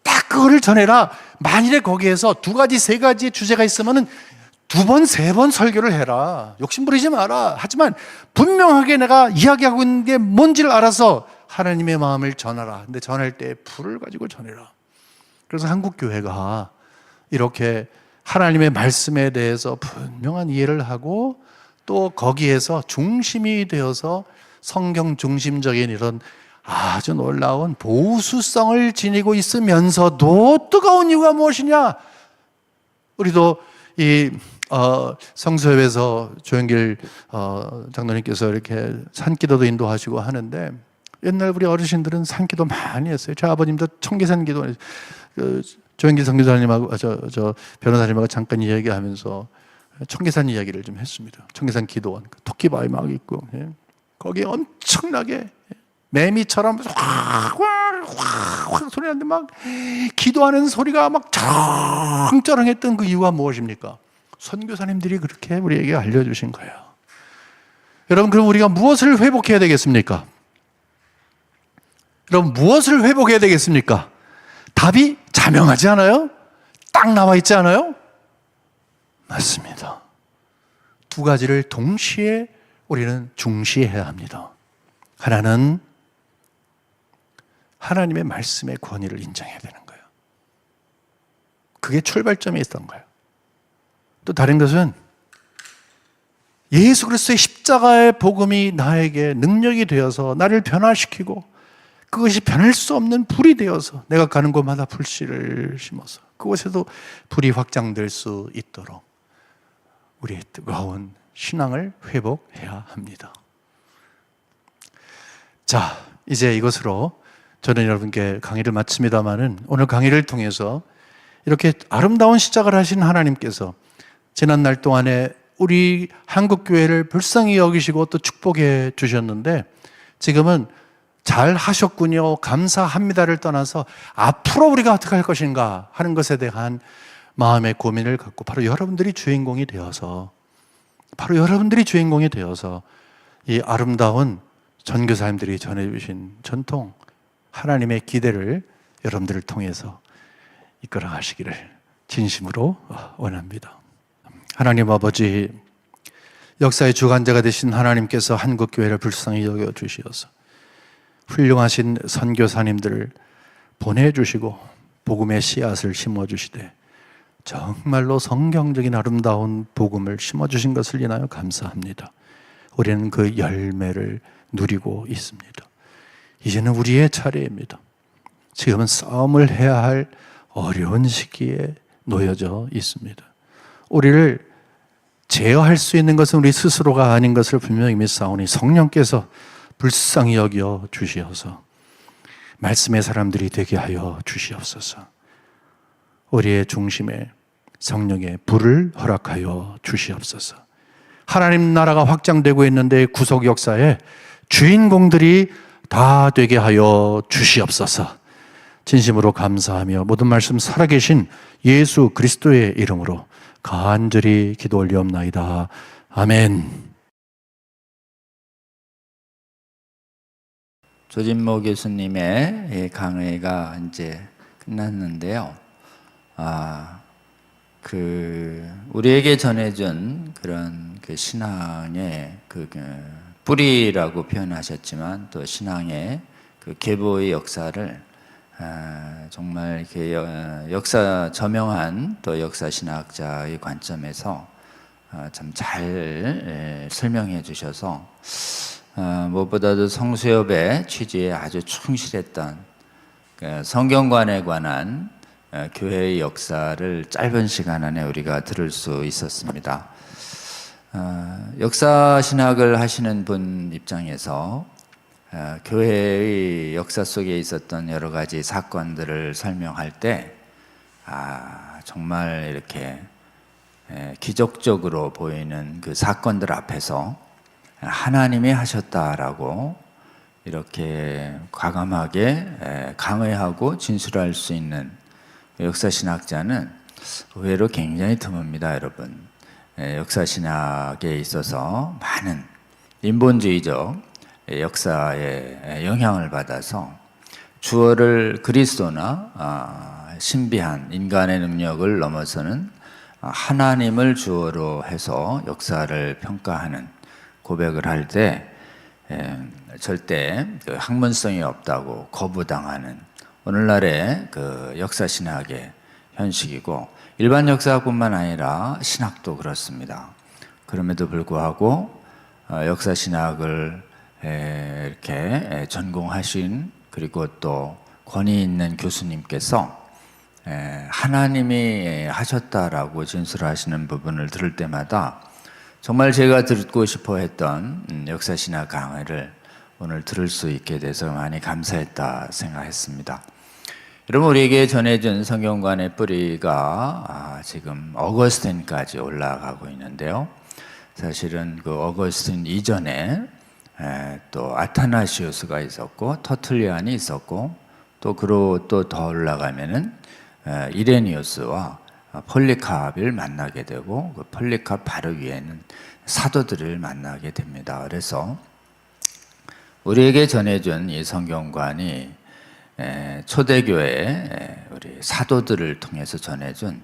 딱 그거를 전해라. 만일에 거기에서 두 가지, 세 가지의 주제가 있으면은 두 번, 세 번 설교를 해라. 욕심 부리지 마라. 하지만 분명하게 내가 이야기하고 있는 게 뭔지를 알아서 하나님의 마음을 전하라. 근데 전할 때 불을 가지고 전해라. 그래서 한국교회가 이렇게 하나님의 말씀에 대해서 분명한 이해를 하고 또 거기에서 중심이 되어서 성경 중심적인 이런 아주 놀라운 보수성을 지니고 있으면서도 뜨거운 이유가 무엇이냐? 우리도 이 성수협에서 조영길 장로님께서 이렇게 산기도도 인도하시고 하는데 옛날 우리 어르신들은 산기도 많이 했어요. 저 아버님도 청계산 기도 조영길 선교사님하고 저 변호사님하고 잠깐 이야기하면서 청계산 이야기를 좀 했습니다. 청계산 기도원 토끼바위 막 있고 거기에 엄청나게 매미처럼 확 소리 나는데 막 기도하는 소리가 막 쩌렁쩌렁했던 그 이유가 무엇입니까? 선교사님들이 그렇게 우리에게 알려주신 거예요. 여러분, 그럼 우리가 무엇을 회복해야 되겠습니까? 여러분, 무엇을 회복해야 되겠습니까? 답이 자명하지 않아요? 딱 나와 있지 않아요? 맞습니다. 두 가지를 동시에 우리는 중시해야 합니다. 하나는 하나님의 말씀의 권위를 인정해야 되는 거예요. 그게 출발점이 있던 거예요. 또 다른 것은 예수 그리스도의 십자가의 복음이 나에게 능력이 되어서 나를 변화시키고 그것이 변할 수 없는 불이 되어서 내가 가는 곳마다 불씨를 심어서 그곳에도 불이 확장될 수 있도록 우리의 뜨거운 신앙을 회복해야 합니다. 자, 이제 이것으로 저는 여러분께 강의를 마칩니다마는 오늘 강의를 통해서 이렇게 아름다운 시작을 하신 하나님께서 지난 날 동안에 우리 한국교회를 불쌍히 여기시고 또 축복해 주셨는데 지금은 잘 하셨군요, 감사합니다를 떠나서 앞으로 우리가 어떻게 할 것인가 하는 것에 대한 마음의 고민을 갖고 바로 여러분들이 주인공이 되어서 이 아름다운 전교사님들이 전해주신 전통 하나님의 기대를 여러분들을 통해서 이끌어 가시기를 진심으로 원합니다. 하나님 아버지, 역사의 주관자가 되신 하나님께서 한국교회를 불쌍히 여겨주시어서 훌륭하신 선교사님들을 보내주시고 복음의 씨앗을 심어주시되 정말로 성경적인 아름다운 복음을 심어주신 것을 인하여 감사합니다. 우리는 그 열매를 누리고 있습니다. 이제는 우리의 차례입니다. 지금은 싸움을 해야 할 어려운 시기에 놓여져 있습니다. 우리를 제어할 수 있는 것은 우리 스스로가 아닌 것을 분명히 믿사오니 성령께서 불쌍히 여겨 주시어서 말씀의 사람들이 되게 하여 주시옵소서. 우리의 중심에 성령의 불을 허락하여 주시옵소서. 하나님 나라가 확장되고 있는데 구속 역사에 주인공들이 다 되게 하여 주시옵소서. 진심으로 감사하며 모든 말씀 살아계신 예수 그리스도의 이름으로 간절히 기도 올리옵나이다. 아멘. 조진모 교수님의 강의가 이제 끝났는데요. 우리에게 전해준 그런 그 신앙의 뿌리라고 표현하셨지만 또 신앙의 그 계보의 역사를 정말 이렇게 역사 저명한 또 역사 신학자의 관점에서 참 잘 설명해 주셔서 무엇보다도 성수협의 취지에 아주 충실했던 성경관에 관한 교회의 역사를 짧은 시간 안에 우리가 들을 수 있었습니다. 역사 신학을 하시는 분 입장에서 교회의 역사 속에 있었던 여러 가지 사건들을 설명할 때 정말 이렇게 기적적으로 보이는 그 사건들 앞에서 하나님이 하셨다라고 이렇게 과감하게 강의하고 진술할 수 있는 역사신학자는 의외로 굉장히 드뭅니다, 여러분. 역사신학에 있어서 많은 인본주의적 역사에 영향을 받아서 주어를 그리스도나 신비한 인간의 능력을 넘어서는 하나님을 주어로 해서 역사를 평가하는 고백을 할 때 절대 그 학문성이 없다고 거부당하는 오늘날의 그 역사신학의 현식이고 일반 역사뿐만 아니라 신학도 그렇습니다. 그럼에도 불구하고 역사신학을 이렇게 전공하신 그리고 또 권위 있는 교수님께서 하나님이 하셨다라고 진술하시는 부분을 들을 때마다 정말 제가 듣고 싶어 했던 역사신학 강의를 오늘 들을 수 있게 돼서 많이 감사했다 생각했습니다. 여러분, 우리에게 전해준 성경관의 뿌리가 지금 어거스틴까지 올라가고 있는데요. 사실은 그 어거스틴 이전에 또 아타나시우스가 있었고 터툴리안이 있었고 또 그로 또 더 올라가면은 이레니우스와 폴리캅을 만나게 되고 그 폴리캅 바로 위에는 사도들을 만나게 됩니다. 그래서 우리에게 전해준 이 성경관이 초대교회 우리 사도들을 통해서 전해준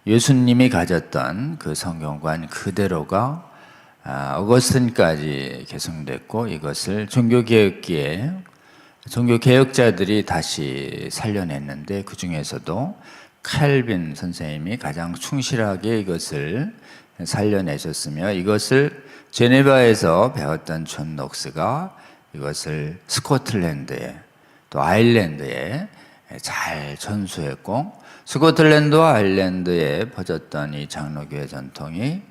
예수님이 가졌던 그 성경관 그대로가 어거스틴까지 계승됐고 이것을 종교개혁기에 종교개혁자들이 다시 살려냈는데 그 중에서도 칼빈 선생님이 가장 충실하게 이것을 살려내셨으며 이것을 제네바에서 배웠던 존 녹스가 이것을 스코틀랜드에 또 아일랜드에 잘 전수했고 스코틀랜드와 아일랜드에 퍼졌던 이 장로교회 전통이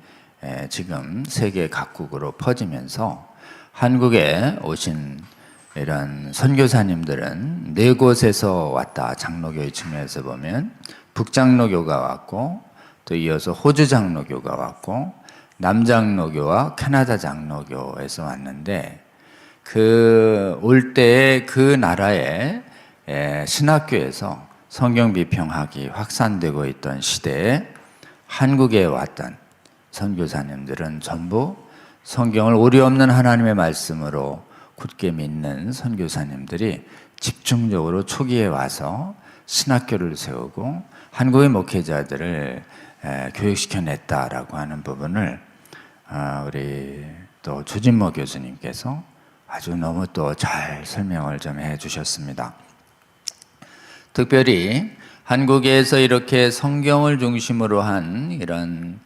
지금 세계 각국으로 퍼지면서 한국에 오신 이런 선교사님들은 네 곳에서 왔다. 장로교의 측면에서 보면 북장로교가 왔고 또 이어서 호주 장로교가 왔고 남장로교와 캐나다 장로교에서 왔는데 그 올 때에 그 나라의 신학교에서 성경 비평학이 확산되고 있던 시대에 한국에 왔던 선교사님들은 전부 성경을 오류 없는 하나님의 말씀으로 굳게 믿는 선교사님들이 집중적으로 초기에 와서 신학교를 세우고 한국의 목회자들을 교육시켜냈다라고 하는 부분을 우리 또 조진모 교수님께서 아주 너무 또 잘 설명을 좀 해주셨습니다. 특별히 한국에서 이렇게 성경을 중심으로 한 이런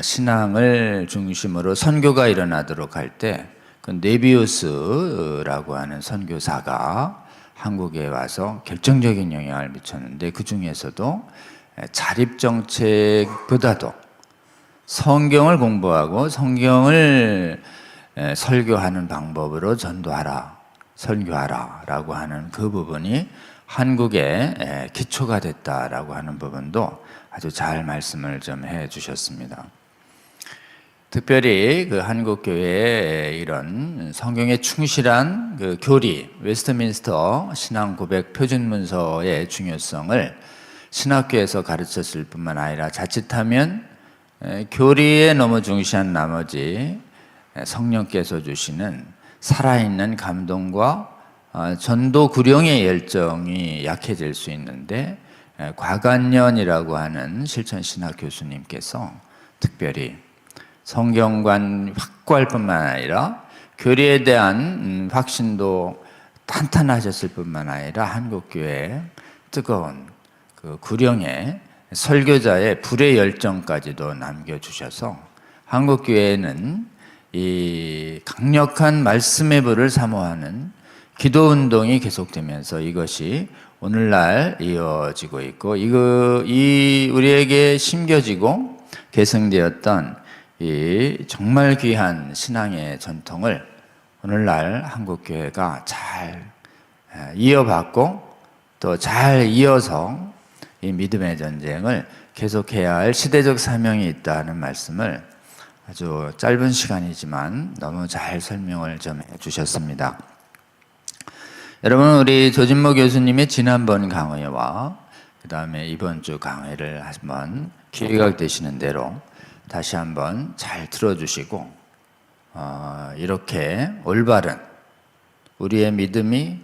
신앙을 중심으로 선교가 일어나도록 할 때 그 네비우스라고 하는 선교사가 한국에 와서 결정적인 영향을 미쳤는데 그 중에서도 자립정책보다도 성경을 공부하고 성경을 설교하는 방법으로 전도하라, 선교하라 라고 하는 그 부분이 한국의 기초가 됐다라고 하는 부분도 아주 잘 말씀을 좀 해 주셨습니다. 특별히 그 한국 교회의 이런 성경에 충실한 그 교리, 웨스트민스터 신앙 고백 표준 문서의 중요성을 신학교에서 가르쳤을 뿐만 아니라 자칫하면 교리에 너무 중시한 나머지 성령께서 주시는 살아있는 감동과 전도 구령의 열정이 약해질 수 있는데, 곽안년이라고 하는 실천신학 교수님께서 특별히 성경관 확고할 뿐만 아니라 교리에 대한 확신도 탄탄하셨을 뿐만 아니라 한국교회에 뜨거운 그 구령의 설교자의 불의 열정까지도 남겨주셔서 한국교회는 이 강력한 말씀의 불을 사모하는 기도운동이 계속되면서 이것이 오늘날 이어지고 있고, 우리에게 심겨지고 계승되었던 이 정말 귀한 신앙의 전통을 오늘날 한국교회가 잘 이어받고 또 잘 이어서 이 믿음의 전쟁을 계속해야 할 시대적 사명이 있다는 말씀을 아주 짧은 시간이지만 너무 잘 설명을 좀 해주셨습니다. 여러분, 우리 조진모 교수님의 지난번 강의와 그 다음에 이번 주 강의를 한번 기회가 되시는 대로 다시 한번 잘 들어주시고, 이렇게 올바른 우리의 믿음이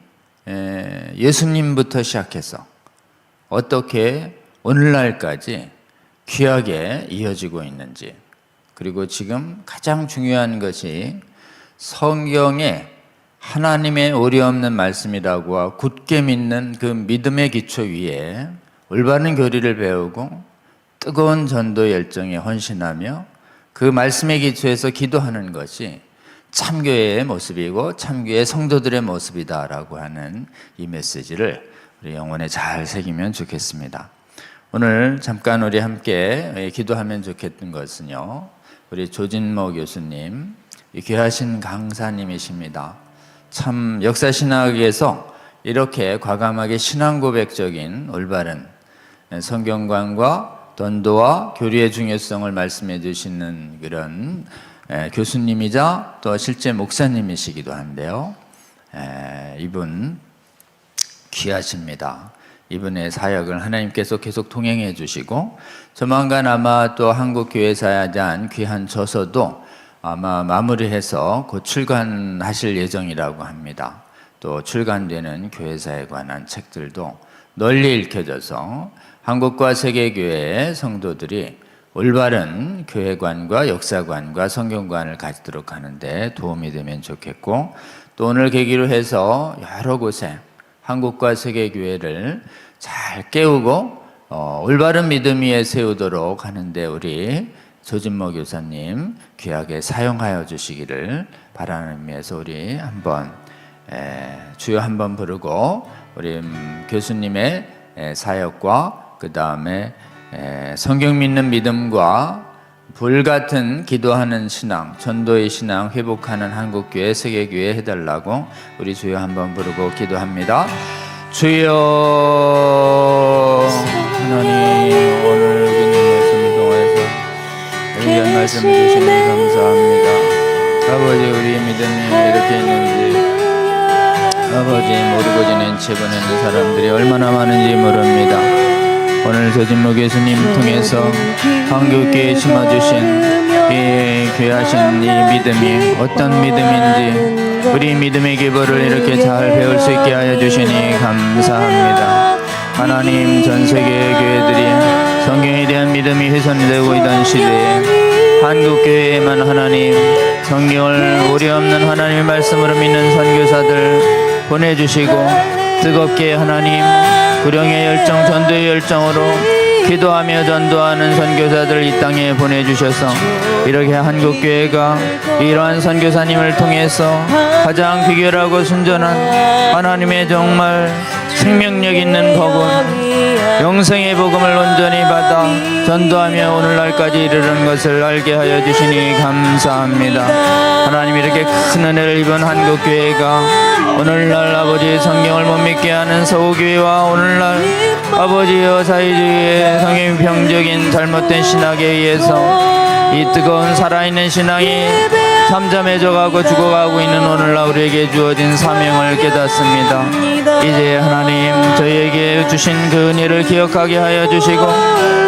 예수님부터 시작해서 어떻게 오늘날까지 귀하게 이어지고 있는지, 그리고 지금 가장 중요한 것이 성경에 하나님의 오류없는 말씀이라고 굳게 믿는 그 믿음의 기초 위에 올바른 교리를 배우고 뜨거운 전도 열정에 헌신하며 그 말씀의 기초에서 기도하는 것이 참교회의 모습이고 참교회 성도들의 모습이다라고 하는 이 메시지를 우리 영혼에 잘 새기면 좋겠습니다. 오늘 잠깐 우리 함께 기도하면 좋겠던 것은요, 우리 조진모 교수님, 귀하신 강사님이십니다. 참 역사신학에서 이렇게 과감하게 신앙고백적인 올바른 성경관과 전도와 교리의 중요성을 말씀해 주시는 그런 교수님이자 또 실제 목사님이시기도 한데요. 이분 귀하십니다. 이분의 사역을 하나님께서 계속 동행해 주시고, 조만간 아마 또 한국교회사에 대한 귀한 저서도 아마 마무리해서 곧 출간하실 예정이라고 합니다. 또 출간되는 교회사에 관한 책들도 널리 읽혀져서 한국과 세계교회의 성도들이 올바른 교회관과 역사관과 성경관을 가지도록 하는데 도움이 되면 좋겠고, 또 오늘 계기로 해서 여러 곳에 한국과 세계교회를 잘 깨우고 올바른 믿음 위에 세우도록 하는데 우리 조진모 교사님 귀하게 사용하여 주시기를 바라는 의미에서 우리 한번 주여 한번 부르고 우리 교수님의 사역과 그 다음에 성경 믿는 믿음과 불같은 기도하는 신앙, 전도의 신앙 회복하는 한국교회, 세계교회 해달라고 우리 주여 한번 부르고 기도합니다. 주여 하나님, 오늘 여기 있는 말씀을 통해서 귀한 말씀 주시니 감사합니다. 아버지, 우리의 믿음이 이렇게 있는지 아버지 모르고 지낸 채 보내는 사람들이 얼마나 많은지 모릅니다. 오늘 조진모 교수님 통해서 한국교회에 심어주신 이 귀하신 이 믿음이 어떤 믿음인지 우리 믿음의 기보를 이렇게 잘 배울 수 있게 하여 주시니 감사합니다. 하나님, 전 세계의 교회들이 성경에 대한 믿음이 훼손되고 있던 시대에 한국교회에만 하나님 성경을 오류없는 하나님의 말씀으로 믿는 선교사들 보내주시고, 뜨겁게 하나님 구령의 열정, 전도의 열정으로 기도하며 전도하는 선교사들 이 땅에 보내주셔서 이렇게 한국교회가 이러한 선교사님을 통해서 가장 비결하고 순전한 하나님의 정말 생명력 있는 복음, 영생의 복음을 온전히 받아 전도하며 오늘날까지 이르는 것을 알게 하여 주시니 감사합니다. 하나님, 이렇게 큰 은혜를 입은 한국교회가 오늘날 아버지 성경을 못 믿게 하는 서구교회와 오늘날 아버지여 사회주의의 성경병적인 잘못된 신학에 의해서 이 뜨거운 살아있는 신앙이 잠잠해져가고 죽어가고 있는 오늘날 우리에게 주어진 사명을 깨닫습니다. 이제 하나님 저희에게 주신 그 은혜를 기억하게 하여 주시고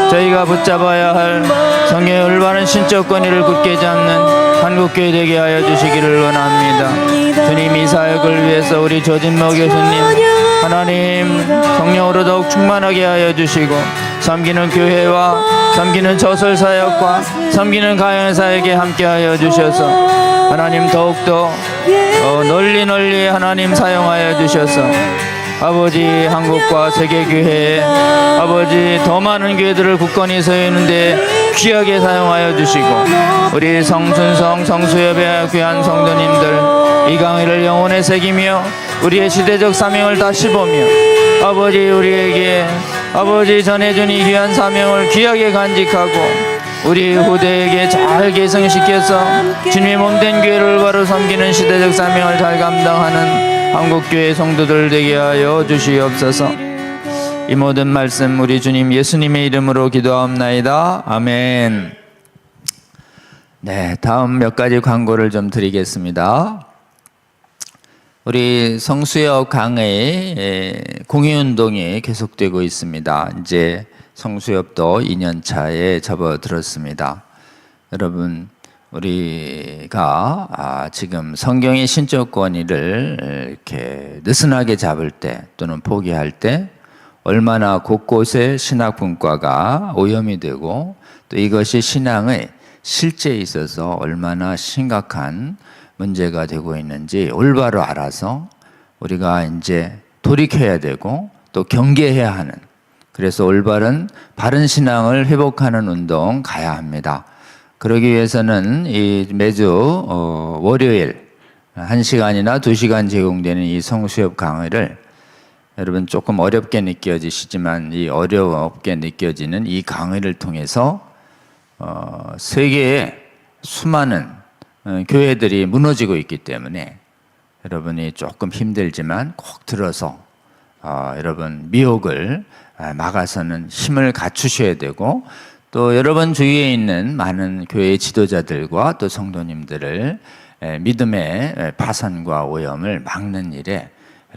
저희가 붙잡아야 할 성경의 올바른 신적 권위를 굳게 잡는 한국교회 되게 하여 주시기를 원합니다. 주님 이 사역을 위해서 우리 조진모 교수님 하나님 성령으로 더욱 충만하게 하여 주시고 섬기는 교회와 섬기는 저설 사역과 섬기는 가정 사역에 함께 하여 주셔서 하나님 더욱더 널리 하나님 사용하여 주셔서 아버지 한국과 세계교회에 아버지 더 많은 교회들을 굳건히 세우는데 귀하게 사용하여 주시고 우리 성순성 성수협의 귀한 성도님들 이 강의를 영혼에 새기며 우리의 시대적 사명을 다시 보며 아버지 우리에게 아버지 전해준 이 귀한 사명을 귀하게 간직하고 우리 후대에게 잘 계승시켜서 주님의 몸된 교회를 바로 섬기는 시대적 사명을 잘 감당하는 한국교회 성도들 되게 하여 주시옵소서. 이 모든 말씀 우리 주님 예수님의 이름으로 기도하옵나이다. 아멘. 네, 다음 몇 가지 광고를 좀 드리겠습니다. 우리 성수협 강의 공유운동이 계속되고 있습니다. 이제 성수협도 2년 차에 접어들었습니다. 여러분 우리가 지금 성경의 신적 권위를 이렇게 느슨하게 잡을 때 또는 포기할 때 얼마나 곳곳에 신학 분과가 오염이 되고 또 이것이 신앙의 실제에 있어서 얼마나 심각한 문제가 되고 있는지 올바로 알아서 우리가 이제 돌이켜야 되고 또 경계해야 하는, 그래서 올바른 바른 신앙을 회복하는 운동 가야 합니다. 그러기 위해서는 이 매주 월요일 1시간이나 2시간 제공되는 이 성수협 강의를 여러분 조금 어렵게 느껴지시지만 이 어렵게 느껴지는 이 강의를 통해서 세계의 수많은 교회들이 무너지고 있기 때문에 여러분이 조금 힘들지만 꼭 들어서 여러분 미혹을 막아서는 힘을 갖추셔야 되고 또 여러분 주위에 있는 많은 교회 지도자들과 또 성도님들을 믿음의 파산과 오염을 막는 일에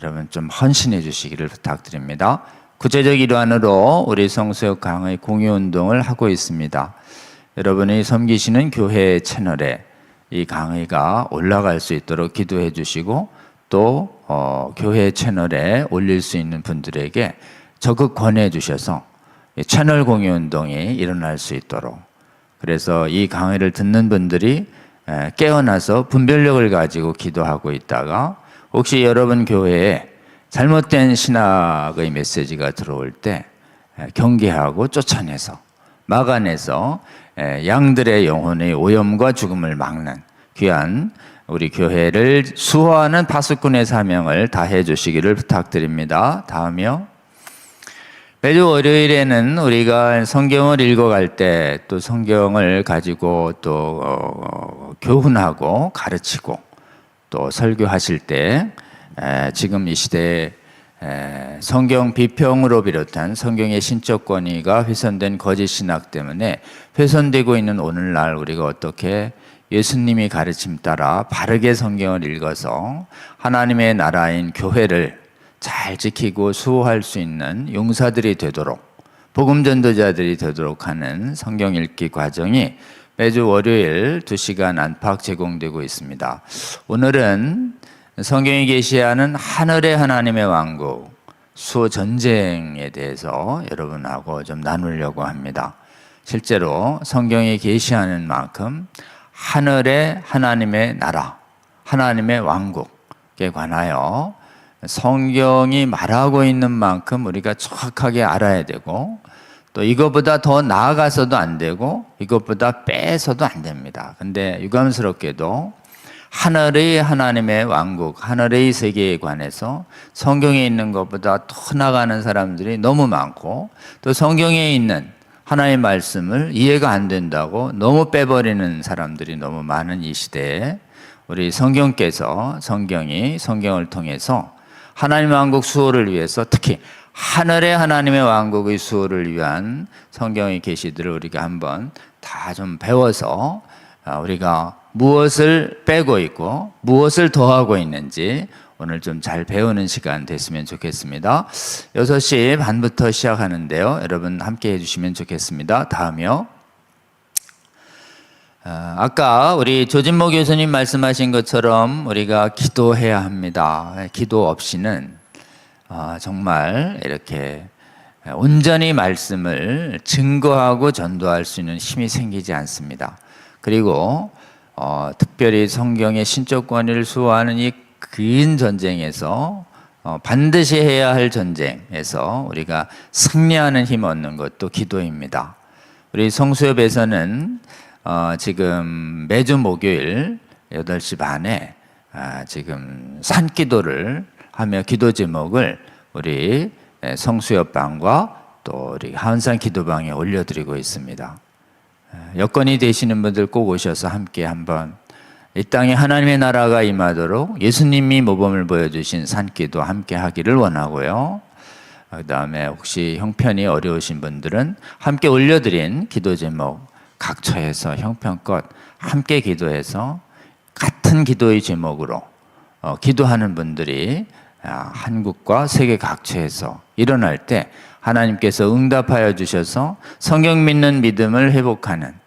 여러분 좀 헌신해 주시기를 부탁드립니다. 구체적 일환으로 우리 성수협 강의 공유운동을 하고 있습니다. 여러분이 섬기시는 교회 채널에 이 강의가 올라갈 수 있도록 기도해 주시고 또 교회 채널에 올릴 수 있는 분들에게 적극 권해 주셔서 채널 공유 운동이 일어날 수 있도록, 그래서 이 강의를 듣는 분들이 깨어나서 분별력을 가지고 기도하고 있다가 혹시 여러분 교회에 잘못된 신학의 메시지가 들어올 때 경계하고 쫓아내서 막아내서 양들의 영혼의 오염과 죽음을 막는 귀한 우리 교회를 수호하는 파수꾼의 사명을 다해 주시기를 부탁드립니다. 다음이요. 매주 월요일에는 우리가 성경을 읽어갈 때 또 성경을 가지고 또 교훈하고 가르치고 또 설교하실 때 지금 이 시대에 성경 비평으로 비롯한 성경의 신적 권위가 훼손된 거짓 신학 때문에 훼손되고 있는 오늘날 우리가 어떻게 예수님이 가르침 따라 바르게 성경을 읽어서 하나님의 나라인 교회를 잘 지키고 수호할 수 있는 용사들이 되도록, 복음 전도자들이 되도록 하는 성경 읽기 과정이 매주 월요일 2시간 안팎 제공되고 있습니다. 오늘은 성경이 계시하는 하늘의 하나님의 왕국 수호 전쟁에 대해서 여러분하고 좀 나누려고 합니다. 실제로 성경이 계시하는 만큼 하늘의 하나님의 나라, 하나님의 왕국에 관하여 성경이 말하고 있는 만큼 우리가 정확하게 알아야 되고 또 이것보다 더 나아가서도 안 되고 이것보다 빼서도 안 됩니다. 근데 유감스럽게도 하늘의 하나님의 왕국, 하늘의 세계에 관해서 성경에 있는 것보다 더 나가는 사람들이 너무 많고 또 성경에 있는 하나님의 말씀을 이해가 안 된다고 너무 빼버리는 사람들이 너무 많은 이 시대에 우리 성경께서 성경을 통해서 하나님의 왕국 수호를 위해서 특히 하늘의 하나님의 왕국의 수호를 위한 성경의 계시들을 우리가 한번 다 좀 배워서 우리가 무엇을 빼고 있고 무엇을 더하고 있는지 오늘 좀 잘 배우는 시간 됐으면 좋겠습니다. 6시 반부터 시작하는데요. 여러분 함께 해주시면 좋겠습니다. 다음이요. 아까 우리 조진모 교수님 말씀하신 것처럼 우리가 기도해야 합니다. 기도 없이는 정말 이렇게 온전히 말씀을 증거하고 전도할 수 있는 힘이 생기지 않습니다. 그리고 특별히 성경의 신적 권위를 수호하는 이 긴 전쟁에서 반드시 해야 할 전쟁에서 우리가 승리하는 힘 얻는 것도 기도입니다. 우리 성수협에서는 지금 매주 목요일 8시 반에 지금 산기도를 하며 기도 제목을 우리 성수협방과 또 우리 하은산 기도방에 올려드리고 있습니다. 여건이 되시는 분들 꼭 오셔서 함께 한번 이 땅에 하나님의 나라가 임하도록 예수님이 모범을 보여주신 산기도 함께 하기를 원하고요. 그 다음에 혹시 형편이 어려우신 분들은 함께 올려드린 기도 제목 각처에서 형편껏 함께 기도해서 같은 기도의 제목으로 기도하는 분들이 한국과 세계 각처에서 일어날 때 하나님께서 응답하여 주셔서 성경 믿는 믿음을 회복하는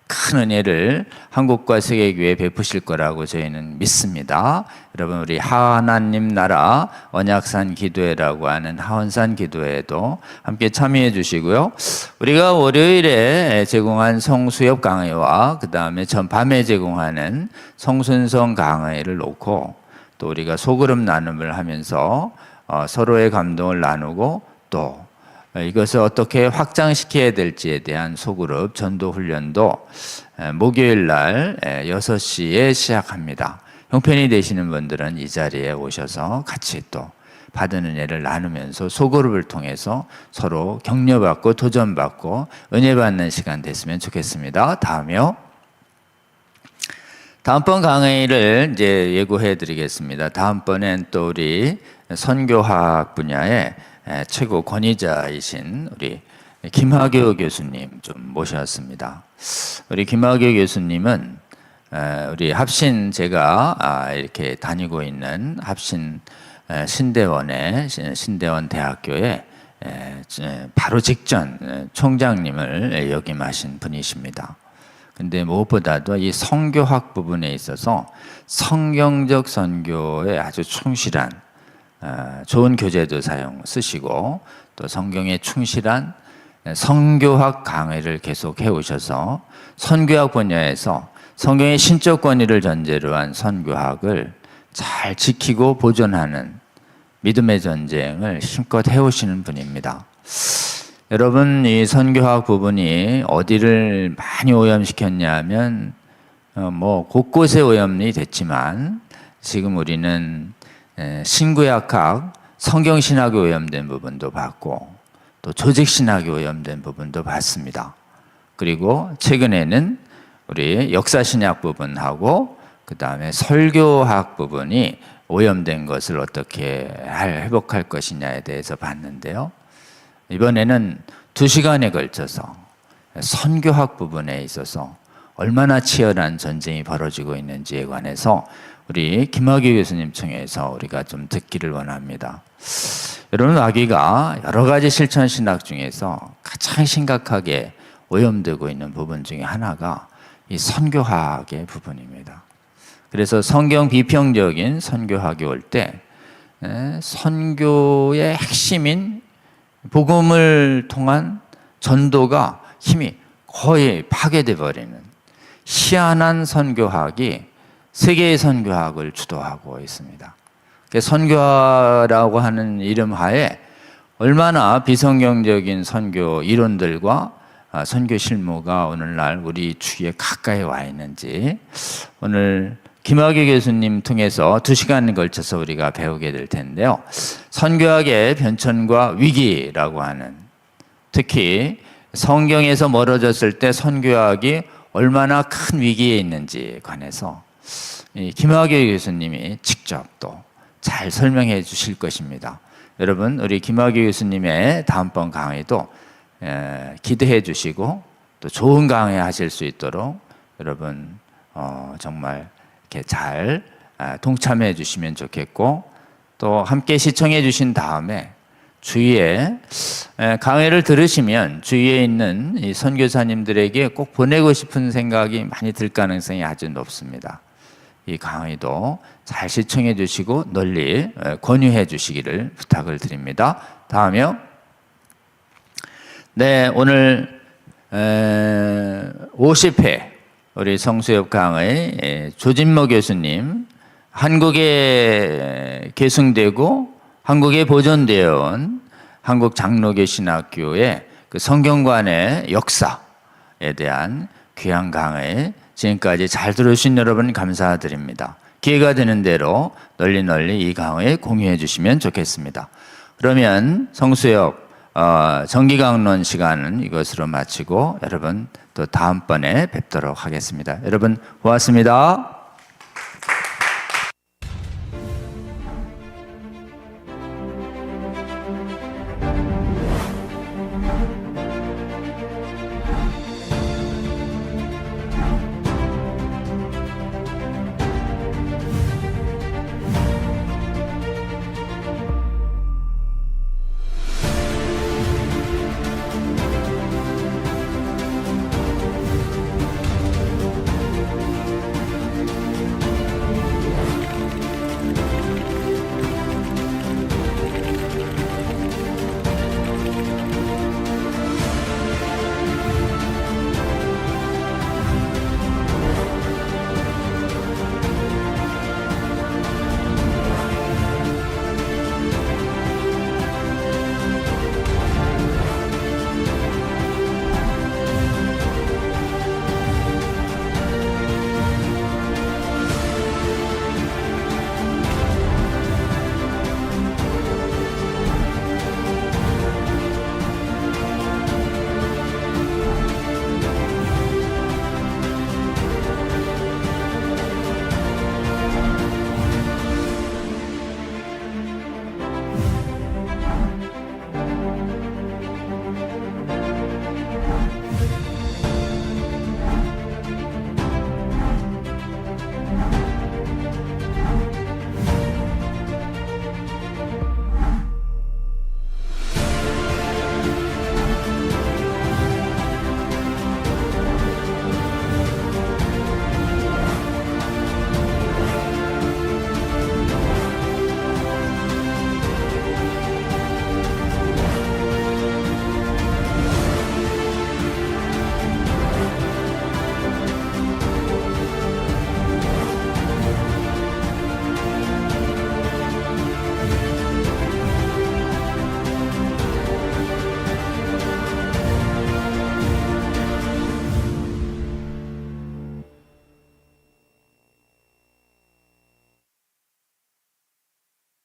큰 은혜를 한국과 세계교회에 베푸실 거라고 저희는 믿습니다. 여러분 우리 하나님 나라 언약산 기도회라고 하는 하원산 기도회에도 함께 참여해 주시고요. 우리가 월요일에 제공한 성수협 강의와 그 다음에 전 밤에 제공하는 성순성 강의를 놓고 또 우리가 소그룹 나눔을 하면서 서로의 감동을 나누고 또 이것을 어떻게 확장시켜야 될지에 대한 소그룹 전도 훈련도 목요일 날 6시에 시작합니다. 형편이 되시는 분들은 이 자리에 오셔서 같이 또 받은 은혜를 나누면서 소그룹을 통해서 서로 격려받고 도전받고 은혜 받는 시간 됐으면 좋겠습니다. 다음이요. 다음번 강의를 이제 예고해 드리겠습니다. 다음번엔 또 우리 선교학 분야의 최고 권위자이신 우리 김학효 교수님 좀 모셨습니다. 우리 김학효 교수님은 우리 합신 제가 이렇게 다니고 있는 합신 신대원의 신대원 대학교의 바로 직전 총장님을 역임하신 분이십니다. 근데 무엇보다도 이 선교학 부분에 있어서 성경적 선교에 아주 충실한 좋은 교재도 쓰시고 또 성경에 충실한 선교학 강의를 계속 해오셔서 선교학 분야에서 성경의 신적 권위를 전제로 한 선교학을 잘 지키고 보존하는 믿음의 전쟁을 힘껏 해오시는 분입니다. 여러분 이 선교학 부분이 어디를 많이 오염시켰냐면 뭐 곳곳에 오염이 됐지만 지금 우리는 신구약학, 성경신학이 오염된 부분도 봤고 또 조직신학이 오염된 부분도 봤습니다. 그리고 최근에는 우리 역사신약 부분하고 그 다음에 설교학 부분이 오염된 것을 어떻게 회복할 것이냐에 대해서 봤는데요. 이번에는 2시간에 걸쳐서 선교학 부분에 있어서 얼마나 치열한 전쟁이 벌어지고 있는지에 관해서 우리 김학의 교수님 통해서 우리가 좀 듣기를 원합니다. 여러분 마귀가 여러 가지 실천 신학 중에서 가장 심각하게 오염되고 있는 부분 중에 하나가 이 선교학의 부분입니다. 그래서 성경 비평적인 선교학이 올 때 선교의 핵심인 복음을 통한 전도가 힘이 거의 파괴돼 버리는 희한한 선교학이 세계의 선교학을 주도하고 있습니다. 선교라고 하는 이름 하에 얼마나 비성경적인 선교 이론들과 선교 실무가 오늘날 우리 주위에 가까이 와 있는지 오늘 김학의 교수님 통해서 2시간에 걸쳐서 우리가 배우게 될 텐데요. 선교학의 변천과 위기라고 하는 특히 성경에서 멀어졌을 때 선교학이 얼마나 큰 위기에 있는지에 관해서 김학의 교수님이 직접 또 잘 설명해 주실 것입니다. 여러분 우리 김학의 교수님의 다음번 강의도 기대해 주시고 또 좋은 강의 하실 수 있도록 여러분 정말 이렇게 잘 동참해 주시면 좋겠고, 또 함께 시청해 주신 다음에 주위에 강의를 들으시면 주위에 있는 이 선교사님들에게 꼭 보내고 싶은 생각이 많이 들 가능성이 아주 높습니다. 이 강의도 잘 시청해 주시고 널리 권유해 주시기를 부탁을 드립니다. 다음이요. 네, 오늘 50회 우리 성수협 강의 조진모 교수님, 한국에 계승되고 한국에 보존되어 온 한국 장로교 신학교의 그 성경관의 역사에 대한 귀한 강의 지금까지 잘 들으신 여러분 감사드립니다. 기회가 되는 대로 널리 이 강의 공유해 주시면 좋겠습니다. 그러면 성수협 정기강론 시간은 이것으로 마치고 여러분 또 다음번에 뵙도록 하겠습니다. 여러분 고맙습니다.